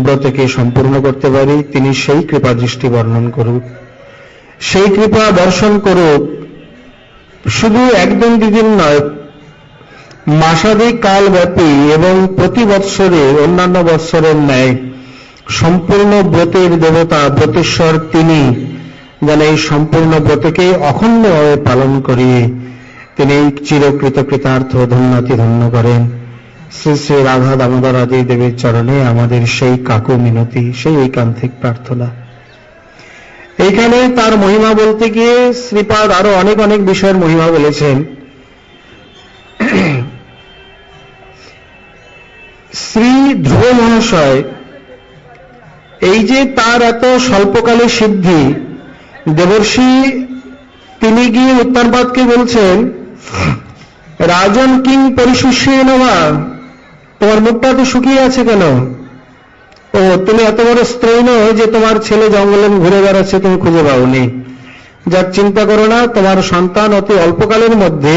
ব্রতকে সম্পূর্ণ করতে পারি। তিনি সেই কৃপা দৃষ্টি বর্ণন করুক, সেই কৃপা দর্শন করুক। শুধু একদিন দুদিন নয়, মাসাধিক কালব্যাপী এবং প্রতি বৎসরে অন্যান্য বৎসরের ন্যায় সম্পূর্ণ ব্রতের দেবতা ব্রতেশ্বর তিনি যেন এই সম্পূর্ণ ব্রতকে অখণ্ডভাবে পালন করিয়ে তিনি চিরকৃত কৃতার্থ ধন্যাতি ধন্য করেন। শ্রী শ্রী রাধা দামোদর আদি দেবের চরণে আমাদের সেই কাকু মিনতি, সেই ঐকান্তিক প্রার্থনা। এইখানে তার মহিমা বলতে গিয়ে শ্রীপাদ আরো অনেক অনেক বিষয়ের মহিমা বলেছেন। শ্রী ধ্রুব মহাশয় এই যে তার এত স্বল্পকালে সিদ্ধি, দেবর্ষি তিনি গিয়ে উত্তরপাদকে বলছেন, রাজন কিং পরিশুষ্যে নবা, তোমার মুখটা তো শুকিয়ে আছে কেন? ও তুমি এত বড় স্ত্রৈণ যে তোমার ছেলে জঙ্গলে ঘুরে বেড়াচ্ছে, তুমি খুঁজে পাওনি। যার চিন্তা করো না, তোমার সন্তান অতি অল্পকালের মধ্যে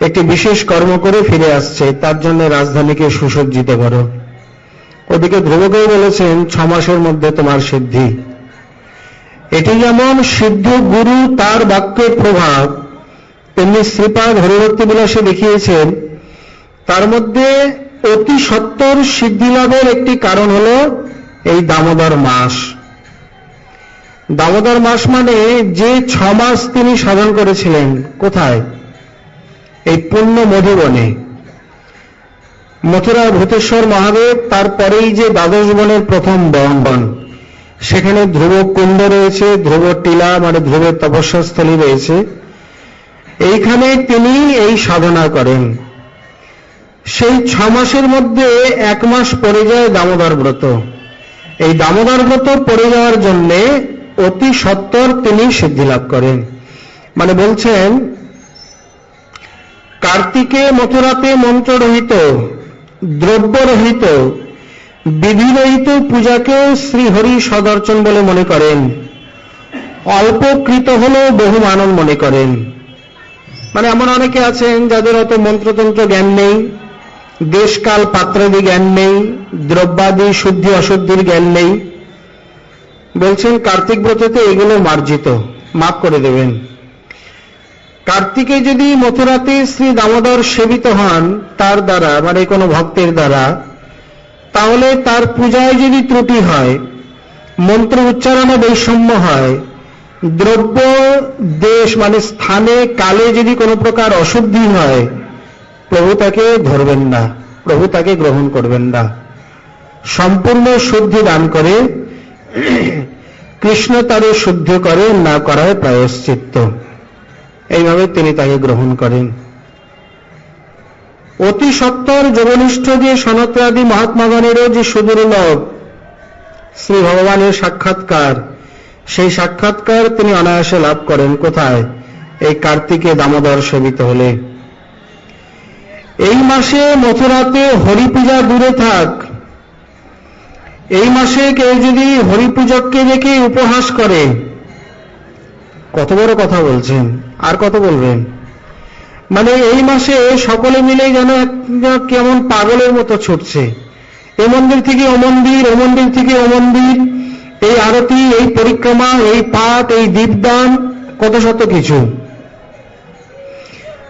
একটি বিশেষ কর্ম করে ফিরে আসছে, তার জন্য রাজধানীকে সুসজ্জিত করো। ওদিকে ধ্রুবকেও বলেছেন 6 মাসের মধ্যে তোমার সিদ্ধি। এটি যেমন সিদ্ধ গুরু তার বাক্যের প্রভাব, তেমনি শ্রীপাদ হরিভক্তি বিলাসে দেখিয়েছেন তার মধ্যে অতি সত্বর সিদ্ধি লাভের একটি কারণ হল এই দামোদর মাস। দামোদর মাস মানে যে 6 মাস তিনি সাধন করেছিলেন, কোথায়? এই পূর্ণ মধুবনে। মথুরা ভূতেশ্বর মহাদেব, তারপরেই যে দ্বাদশ বনের প্রথম বন, সেখানে ধ্রুব কুণ্ড রয়েছে, ধ্রুব টিলা মানে ধ্রুবের তপস্যাস্থলী রয়েছে। এইখানে তিনি এই সাধনা করেন। সেই 6 মাসের মধ্যে 1 মাস পড়ে যায় দামোদর ব্রত। এই দামোদর ব্রত পড়ে যাওয়ার জন্য অতি সত্বর তিনি সিদ্ধি লাভ করেন। মানে বলছেন, কার্তিকে মথুরাতে মন্ত্ররহিত, দ্রব্যরহিত, বিধিরহিত পূজাকে শ্রীহরি সদর্চন বলে মনে করেন, অল্পকৃত হলেও বহু মানন মনে করেন। মানে এমন অনেকে আছেন যাদের অত মন্ত্রতন্ত্র জ্ঞান নেই, দেশকাল পাত্রাদি জ্ঞান নেই, দ্রব্যাদি শুদ্ধি অশুদ্ধির জ্ঞান নেই। বলছেন কার্তিক ব্রততে এগুলো মার্জিত, মাফ করে দেবেন। কার্তিকে যদি মথুরাতে শ্রী দামোদর সেবিত হন তার দ্বারা, মানে কোনো ভক্তের দ্বারা, তাহলে তার পূজায় যদি ত্রুটি হয়, মন্ত্র উচ্চারণে বৈষম্য হয়, দ্রব্য দেশ মানে স্থানে কালে যদি কোনো প্রকার অশুদ্ধি হয়, প্রভু তাকে ধরবেন না, প্রভু তাকে গ্রহণ করবেন না। সম্পূর্ণ শুদ্ধি দান করে কৃষ্ণ তারে শুদ্ধ করে, না করায় প্রায়শ্চিত্ত। এইভাবে তিনি তাকে গ্রহণ করেন। অতি সত্তর যোগনিষ্ঠ যে সনত্রাদি মহাত্মাগণেরও যে সুদুর্লভ শ্রী ভগবানের সাক্ষাৎকার, সেই সাক্ষাৎকার তিনি অনায়াসে লাভ করেন কোথায়? এই কার্তিকে দামোদর সেবিত হলে। এই মাসে মথুরাতে হরি পূজা দূরে থাক, এই মাসে কেউ যদি হরি পূজককে দেখে উপহাস করে, কত বড় কথা বলছেন, আর কত বলবেন? মানে এই মাসে সকলে মিলে যেন কেমন পাগলের মতো ছুটছে, এ মন্দির থেকে ও মন্দির, ও মন্দির থেকে ও মন্দির, এই আরতি, এই পরিক্রমা, এই পাঠ, এই দীপদান, কত শত কিছু।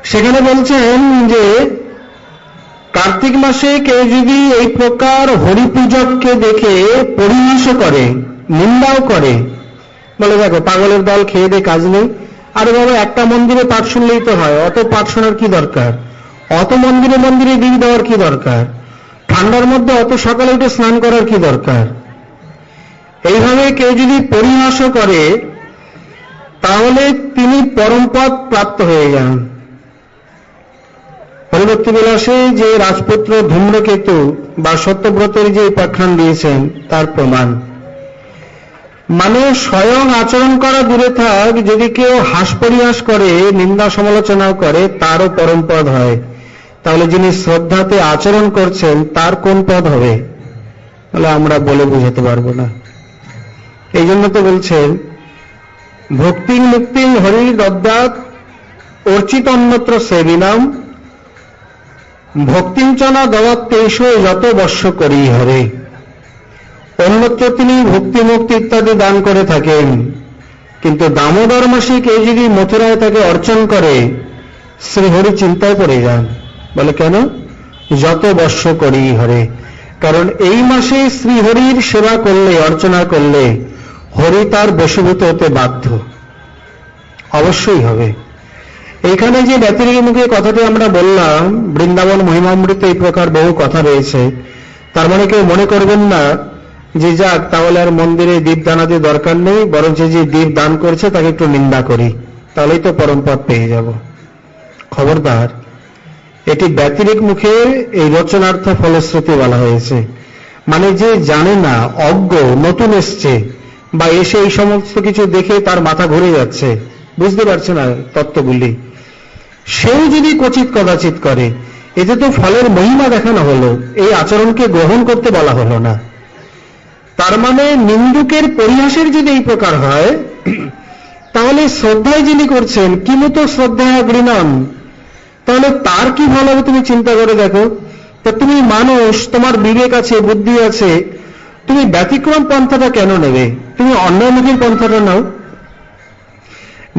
সেখানে বলছেন যে কার্তিক মাসে কেউ যদি এই প্রকার হরিপূজককে দেখে পরিহাস করে, নিন্দাও করে, বলে দেখো পাগলের দল, খেয়ে দে কাজ নেই, আরে বাবা একটা মন্দিরে পাঠ শুনলেই তো হয়, অত পাঠ শোনার কি দরকার, অত মন্দিরে মন্দিরে দীপ দেওয়ার কি দরকার, ঠান্ডার মধ্যে অত সকালে উঠে স্নান করার কি দরকার। এইভাবে কেউ যদি পরিহাসও করে তাহলে তিনি পরমপদ প্রাপ্ত হয়ে যান। পরবর্তী বিলাসে যে রাজপুত্র ধূম্রকেতু বা সত্যব্রতের যে উপাখ্যান দিয়েছেন তার প্রমাণ। মানে স্বয়ং আচরণ করা দূরে থাক, যদি কেউ হাস পরিহাস করে, নিন্দা সমালোচনাও করে, তারও পরম পদ হয়, তাহলে যিনি শ্রদ্ধাতে আচরণ করছেন তার কোন পদ হবে? তাহলে আমরা বলে বুঝাতে পারবো না। এই জন্য তো বলছেন ভক্তিং মুক্তিং হরির দদ্যাৎ অর্চিত অন্যত্র সেবিনাম ভক্তিঞ্চনা দওয়াত্তেষু যত বর্ষ করি হরে। অন্যত্র তিনি ভক্তি মুক্তি ইত্যাদি দান করে থাকেন, কিন্তু দামোদর মাসে কেউ যদি মথুরায় তাকে অর্চন করে, শ্রীহরি চিন্তায় পড়ে যান। বলে কেন? যত বর্ষ করি হরে, কারণ এই মাসে শ্রীহরির সেবা করলে, অর্চনা করলে হরি তার বশীভূত হতে বাধ্য, অবশ্যই হবে। এইখানে যে ব্যতিরেক মুখে কথাটি আমরা বললাম, বৃন্দাবন মহিমামৃতে এই প্রকার বহু কথা রয়েছে, তার মানে কেউ মনে করবেন না যে যাক তাহলে আর মন্দিরে দীপদানাদি দরকার নেই, বরং যে দীপ দান করছে তাকে একটু নিন্দা করি, তাহলেই তো পরমপদ পেয়ে যাব। খবরদার, এটি ব্যতিরেক মুখে এই রচনার্থ ফলশ্রুতি বলা হয়েছে। মানে যে জানে না, অজ্ঞ, নতুন এসছে, বা এসে এই সমস্ত কিছু দেখে তার মাথা ঘুরে যাচ্ছে, বুঝতে পারছে না তত্ত্বগুলি, সেও যদি কচিত কদাচিৎ করে, এতে তো ফলের মহিমা দেখানো হলো, এই আচরণকে গ্রহণ করতে বলা হলো না। তার মানে নিন্দুকের পরিহাসের যদি এই প্রকার হয়, তাহলে শ্রদ্ধায় যিনি করছেন কিমুত শ্রদ্ধায় গৃণন, তাহলে তার কি ভালো হবে তুমি চিন্তা করে দেখো। তা তুমি মানুষ, তোমার বিবেক আছে, বুদ্ধি আছে, তুমি ব্যতিক্রম পন্থাটা কেন নেবে? তুমি অন্যমুখীর পন্থাটা নাও।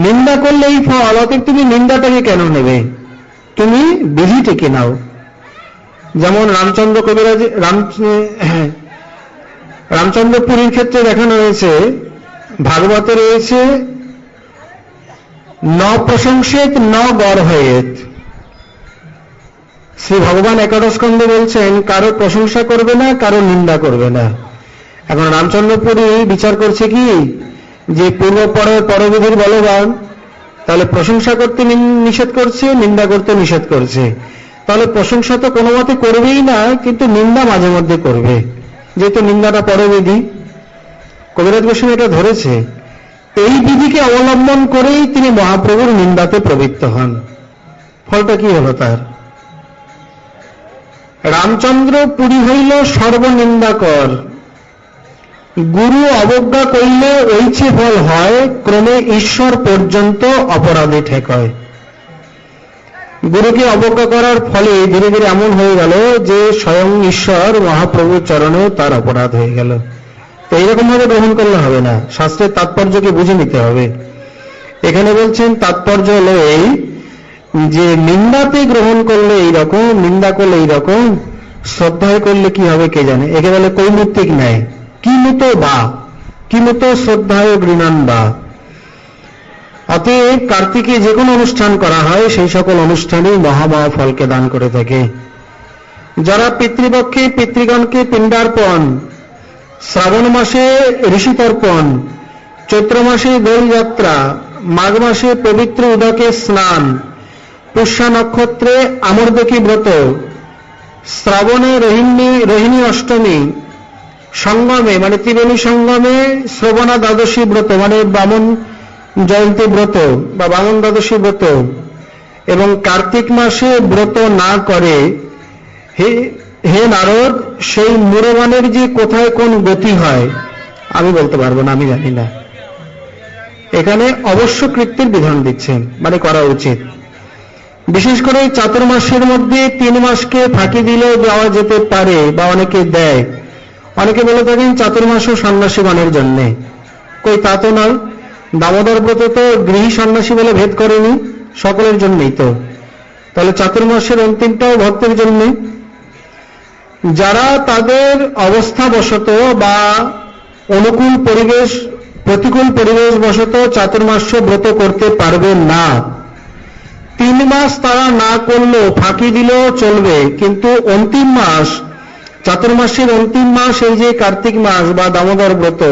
নিন্দা করলে এই ফল, অতএব তুমি নিন্দাটাকে কেন নেবে? তুমি বিধিটিকে নাও। যেমন রামচন্দ্র কবিরাজ রামচন্দ্র পুরীর ক্ষেত্রে দেখানো হয়েছে, ভাগবতে রয়েছে ন প্রশংসেত ন গর্হয়েত। শ্রী ভগবান একাদশ স্কন্ধে বলছেন কারো প্রশংসা করবে না, কারো নিন্দা করবে না। এখন রামচন্দ্র পুরী বিচার করছে কি যে পূর্ব পরবিধির বলবান, তাহলে প্রশংসা করতে নিষেধ করছে, নিন্দা করতে নিষেধ করছে, তাহলে প্রশংসা তো কোনো মতে করবেই না, কিন্তু নিন্দা মাঝে মধ্যে করবে, যেহেতু নিন্দাটা পরবিধি। কবিরাজ গোস্বামী এটা ধরেছে। এই বিধিকে অবলম্বন করেই তিনি মহাপ্রভুর নিন্দাতে প্রবৃত্ত হন। ফলটা কি হলো তার? রামচন্দ্র পুরী হইল সর্বনিন্দাকর, গুরু অবজ্ঞা করলে ঐছে ফল হয়, ক্রমে ঈশ্বর পর্যন্ত অপরাধী ঠেকয়। গুরুকে অবজ্ঞা করার ফলে ধীরে ধীরে এমন হয়ে গেল যে স্বয়ং ঈশ্বর মহাপ্রভুর চরণেও তার অপরাধ হয়ে গেল। তো এইরকম ভাবে গ্রহণ করলে হবে না, শাস্ত্রের তাৎপর্যকে বুঝে নিতে হবে। এখানে বলছেন তাৎপর্য হলো এই যে নিন্দাতে গ্রহণ করলে এইরকম, নিন্দা করলে এইরকম, শ্রদ্ধায় করলে কি হবে কে জানে। একে বলে কৈমূর্তিক ন্যায়, কি মতো বা, কি মতো শ্রদ্ধায় গৃণান বা। অতএব কার্তিকে যে কোনো অনুষ্ঠান করা হয়, সেই সকল অনুষ্ঠানেই মহামহা ফলকে দান করে থাকে। যারা পিতৃপক্ষে পিতৃগণকে পিণ্ডার্পণ, শ্রাবণ মাসে ঋষিতর্পণ, চৈত্র মাসে দোল যাত্রা, মাঘ মাসে পবিত্র উদকে স্নান, পুষ্যা নক্ষত্রে আমরদকী ব্রত, শ্রাবণে রোহিণী অষ্টমী, সঙ্গমে মানে ত্রিবেণী সঙ্গমে শ্রবণা দ্বাদশী ব্রত মানে বামন জয়ন্তী ব্রত বা বামন দ্বাদশী ব্রত, এবং কার্তিক মাসে ব্রত না করে হে নারদ, সেই মুরবানের যে কোথায় কোন গতি হয় আমি বলতে পারবো না, আমি জানি না। এখানে অবশ্য কৃত্যের বিধান দিচ্ছেন, মানে করা উচিত। বিশেষ করে চাতুর্মাসের মধ্যে 3 মাসকে ফাঁকি দিলে যাওয়া যেতে পারে বা অনেকে দেয়। অনেকে বলে থাকেন চাতুর্মাসও সন্ন্যাসীগণের জন্যে, কই তা তো নয়। দামোদর ব্রত তো গৃহী সন্ন্যাসী বলে ভেদ করেনি, সকলের জন্যই তো। তাহলে চাতুর্মাসের অন্তিমটাও ভক্তের জন্য। যারা তাদের অবস্থাবশত বা অনুকূল পরিবেশ প্রতিকূল পরিবেশ বশত চাতুর্মাস্য ব্রত করতে পারবে না, 3 মাস তারা না করলেও ফাঁকি দিলেও চলবে, কিন্তু অন্তিম মাস, চাতুর্মাসের অন্তিম মাস এই যে কার্তিক মাস বা দামোদর ব্রত,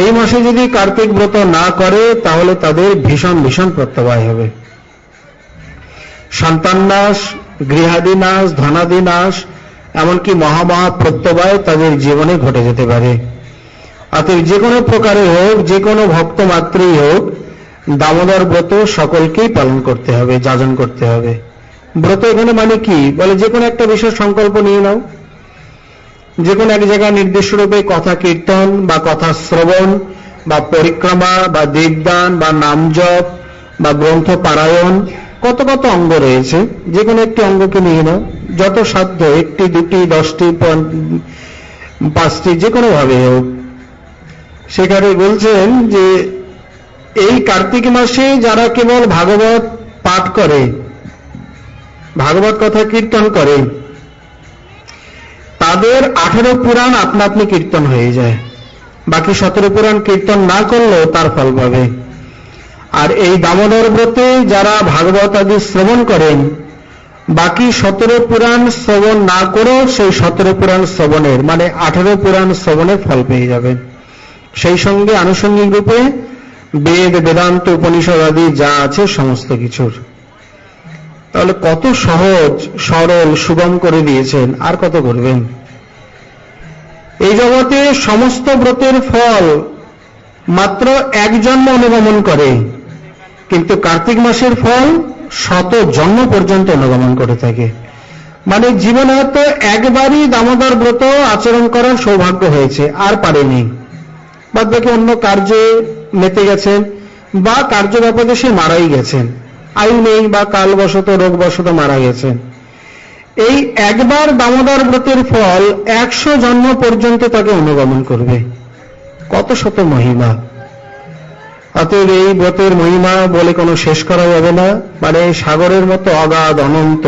এই মাসে যদি কার্তিক ব্রত না করে তাহলে তাদের ভীষণ ভীষণ প্রত্যবায় হবে। সন্তান নাশ, গৃহাদি নাশ, ধনাদি নাশ, এমনকি মহামহা প্রত্যবায় তাদের জীবনে ঘটে যেতে পারে। অতএব যে কোনো প্রকারে হোক, যে কোনো ভক্ত মাত্রই হোক, দামোদর ব্রত সকলকেই পালন করতে হবে, যাজন করতে হবে। ব্রত এখানে মানে কি বলে, যে কোনো একটা বিশেষ সংকল্প নিয়ে নাও, যে কোনো এক জায়গায় নির্দিষ্ট রূপে কথা কীর্তন বা কথা শ্রবণ বা পরিক্রমা বা দীপদান বা নাম জপ বা গ্রন্থ পারায়ণ, কত কত অঙ্গ রয়েছে, যে কোনো একটি অঙ্গকে নিয়ে নাও, যত সাধ্য, 1টি 2টি 10টি 5টি, যে কোনো ভাবে হোক। সেখানে বলছেন যে এই কার্তিক মাসে যারা কেবল ভাগবত পাঠ করে, ভাগবত কথা কীর্তন করে, তাদের 18 পুরাণ আপনা আপনি কীর্তন হয়ে যায়। বাকি 17 পুরাণ কীর্তন না করলেও তার ফল পাবে। আর এই দামোদর ব্রতে যারা ভাগবত আদি শ্রবণ করেন, বাকি 17 পুরাণ শ্রবণ না করেও সেই 17 পুরাণ শ্রবণের মানে 18 পুরাণ শ্রবণের ফল পেয়ে যাবেন। সেই সঙ্গে আনুষঙ্গিক রূপে বেদ, বেদান্ত, উপনিষদ আদি যা আছে সমস্ত কিছুর। তাহলে কত সহজ, সরল, সুগম করে দিয়েছেন, আর কত করবেন। এই জগতে সমস্ত ব্রতের ফল মাত্র 1 জন্ম অনুগমন করে, কিন্তু কার্তিক মাসের ফল 100 জন্ম পর্যন্ত অনুগমন করে থাকে। মানে জীবনে হয়তো একবারই দামোদর ব্রত আচরণ করার সৌভাগ্য হয়েছে, আর পারেনি, বাদ বাকি অন্য কার্যে মেতে গেছেন বা কার্য ব্যাপারে সে মারাই গেছেন, আয়ু নেই বা কালবশত রোগবশত মারা গেছেন। এই একবার দামোদর ব্রতের ফল 100 জন্ম পর্যন্ত তাকে অনুগমন করবে। কত শত মহিমা। অতএব এই ব্রতের মহিমা বলে কোনো শেষ করা যাবে না, মানে সাগরের মতো অগাধ অনন্ত।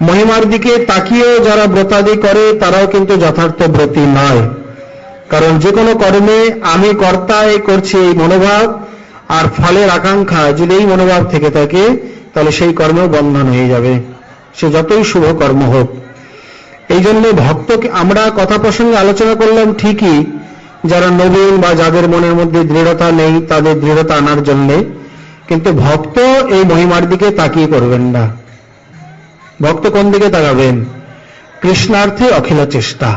মহিমার দিকে তাকিয়েও যারা ব্রতাদি করে তারাও কিন্তু যথার্থ ব্রতী নয়। কারণ যে কোনো কর্মে আমি কর্তা, এই করছি এই মনোভাব আর ফলের আকাঙ্ক্ষা যদি এই মনোভাব থেকে থাকে, তাহলে সেই কর্মেও বন্ধন হয়ে যাবে, সে যতই শুভ কর্ম হোক। এই জন্য ভক্তকে আমরা কথা প্রসঙ্গে আলোচনা করলাম ঠিকই, যারা নবীন বা যাদের মনের মধ্যে দৃঢ়তা নেই তাদের দৃঢ়তা আনার জন্য, কিন্তু ভক্ত এই মহিমার দিকে তাকিয়ে করবেন না। ভক্ত কোন দিকে তাকাবেন? কৃষ্ণার্থে অখিল চেষ্টা।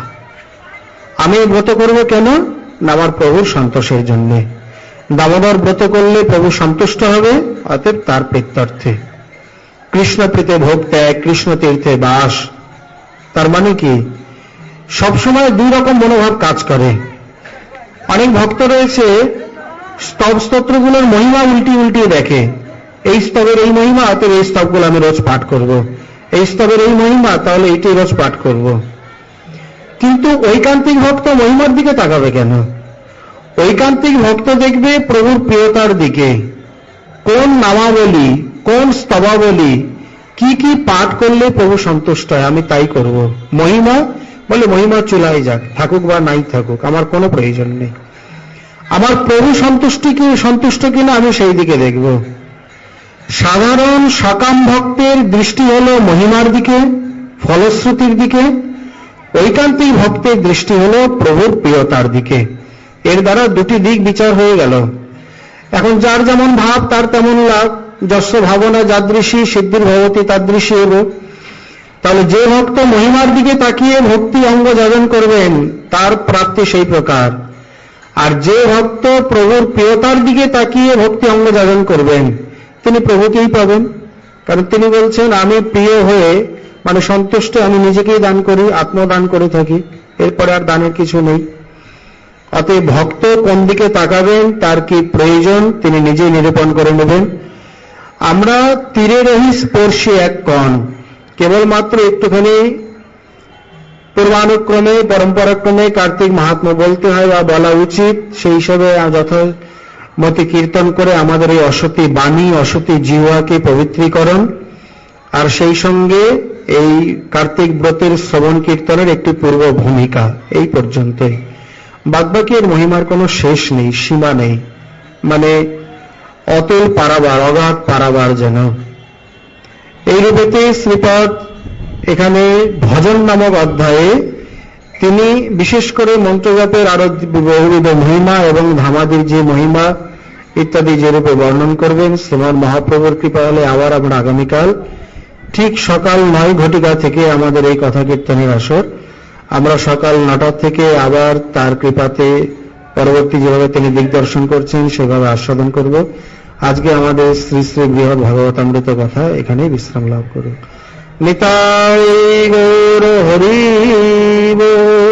আমি ব্রত করব কেন না? আমার প্রভুর সন্তোষের জন্য। দামোদর ব্রত করলে প্রভু সন্তুষ্ট হবে, অতএব তার প্রীত্যর্থে। কৃষ্ণ প্রীতে ভোগ ত্যাগ, কৃষ্ণ তীর্থে বাস। তার মানে কি? সবসময় 2 রকম মনোভাব কাজ করে। অনেক ভক্ত রয়েছে স্তব স্তোত্রগুলোর মহিমা উল্টিয়ে দেখে, এই স্তবের এই মহিমা, অতএব এই স্তবগুলো আমি রোজ পাঠ করব, এই স্তবের এই মহিমা, তাহলে এইটাই রোজ পাঠ করব। কিন্তু ঐকান্তিক ভক্ত মহিমার দিকে তাকাবে কেন? ঐকান্তিক ভক্ত দেখবে প্রভুর প্রিয়তার দিকে, কোন নামাবলী, কোন স্তবাবলী, কি কি পাঠ করলে প্রভু সন্তুষ্ট হয়, আমি তাই করব। মহিমা বলে মহিমা চুলাই যাক, থাকুক বা নাই থাকুক, আমার কোনো প্রয়োজন নেই। আমার প্রভু সন্তুষ্ট কিনা আমি সেই দিকে দেখব। সাধারণ সকাম ভক্তের দৃষ্টি হলো মহিমার দিকে, ফলশ্রুতির দিকে। ঐকান্তিক ভক্তের দৃষ্টি হলো প্রভুর প্রিয়তার দিকে। এর দ্বারা 2টি দিক বিচার হয়ে গেল। এখন যার যেমন ভাব তার তেমন লাভ, যস্য ভাবনা যাদৃশী সিদ্ধির ভবতি তাদৃশী এব। তাহলে যে ভক্ত মহিমার দিকে তাকিয়ে ভক্তি অঙ্গ যাজন করবেন তার প্রাপ্তি সেই প্রকার, আর যে ভক্ত প্রভুর প্রিয়তার দিকে তাকিয়ে ভক্তি অঙ্গ যাজন করবেন তিনি প্রভুকেই পাবেন। কারণ তিনি বলছেন আমি প্রিয় হয়ে মানে সন্তুষ্ট আমি নিজেকেই দান করি, আত্মদান করে থাকি, এরপরে আর দানের কিছু নেই। অতএব ভক্ত কোন দিকে তাকাবেন তার কি প্রয়োজন তিনি নিজেই নিরূপণ করে নেবেন। আমরা তীরেরহি স্পর্শী এক কণ, কেবলমাত্র একটুখানি পূর্বানুক্রমে পরম্পরাক্রমে কার্তিক মাহাত্ম্য বলতে হয় বা বলা উচিত, সেই হিসাবে যথামতি কীর্তন করে আমাদের এই অসতী বাণী অসতী জিহ্বাকে পবিত্রীকরণ, আর সেই সঙ্গে এই কার্তিক ব্রতের শ্রবণ কীর্তনের একটি পূর্ব ভূমিকা, এই পর্যন্তই। বাদবাকি এর মহিমার কোনো শেষ নেই, সীমা নেই, মানে অতুল পারাবার, অগাধ পারাবার যেন। এই রূপেতে শ্রীপদ এখানে ভজন নামক অধ্যায়ে তিনি বিশেষ করে মন্ত্রজাপের আরো বহুবিধ মহিমা এবং ধামাদির যে মহিমা ইত্যাদি যে রূপে বর্ণন করবেন, শ্রীমান মহাপ্রভুর কৃপা হলে আবার আমরা আগামীকাল ঠিক সকাল 9 ঘটিকা থেকে আমাদের এই কথা কীর্তনের আসর, আমরা সকাল 9টা থেকে আবার তার কৃপাতে পরবর্তী যেভাবে তিনি দিগদর্শন করছেন সেভাবে আস্বাদন করব। আজকে আমাদের শ্রী শ্রী বৃহৎ ভাগবতামৃত কথা এখানেই বিশ্রাম লাভ করুন। নিতাই গৌর হরি বল।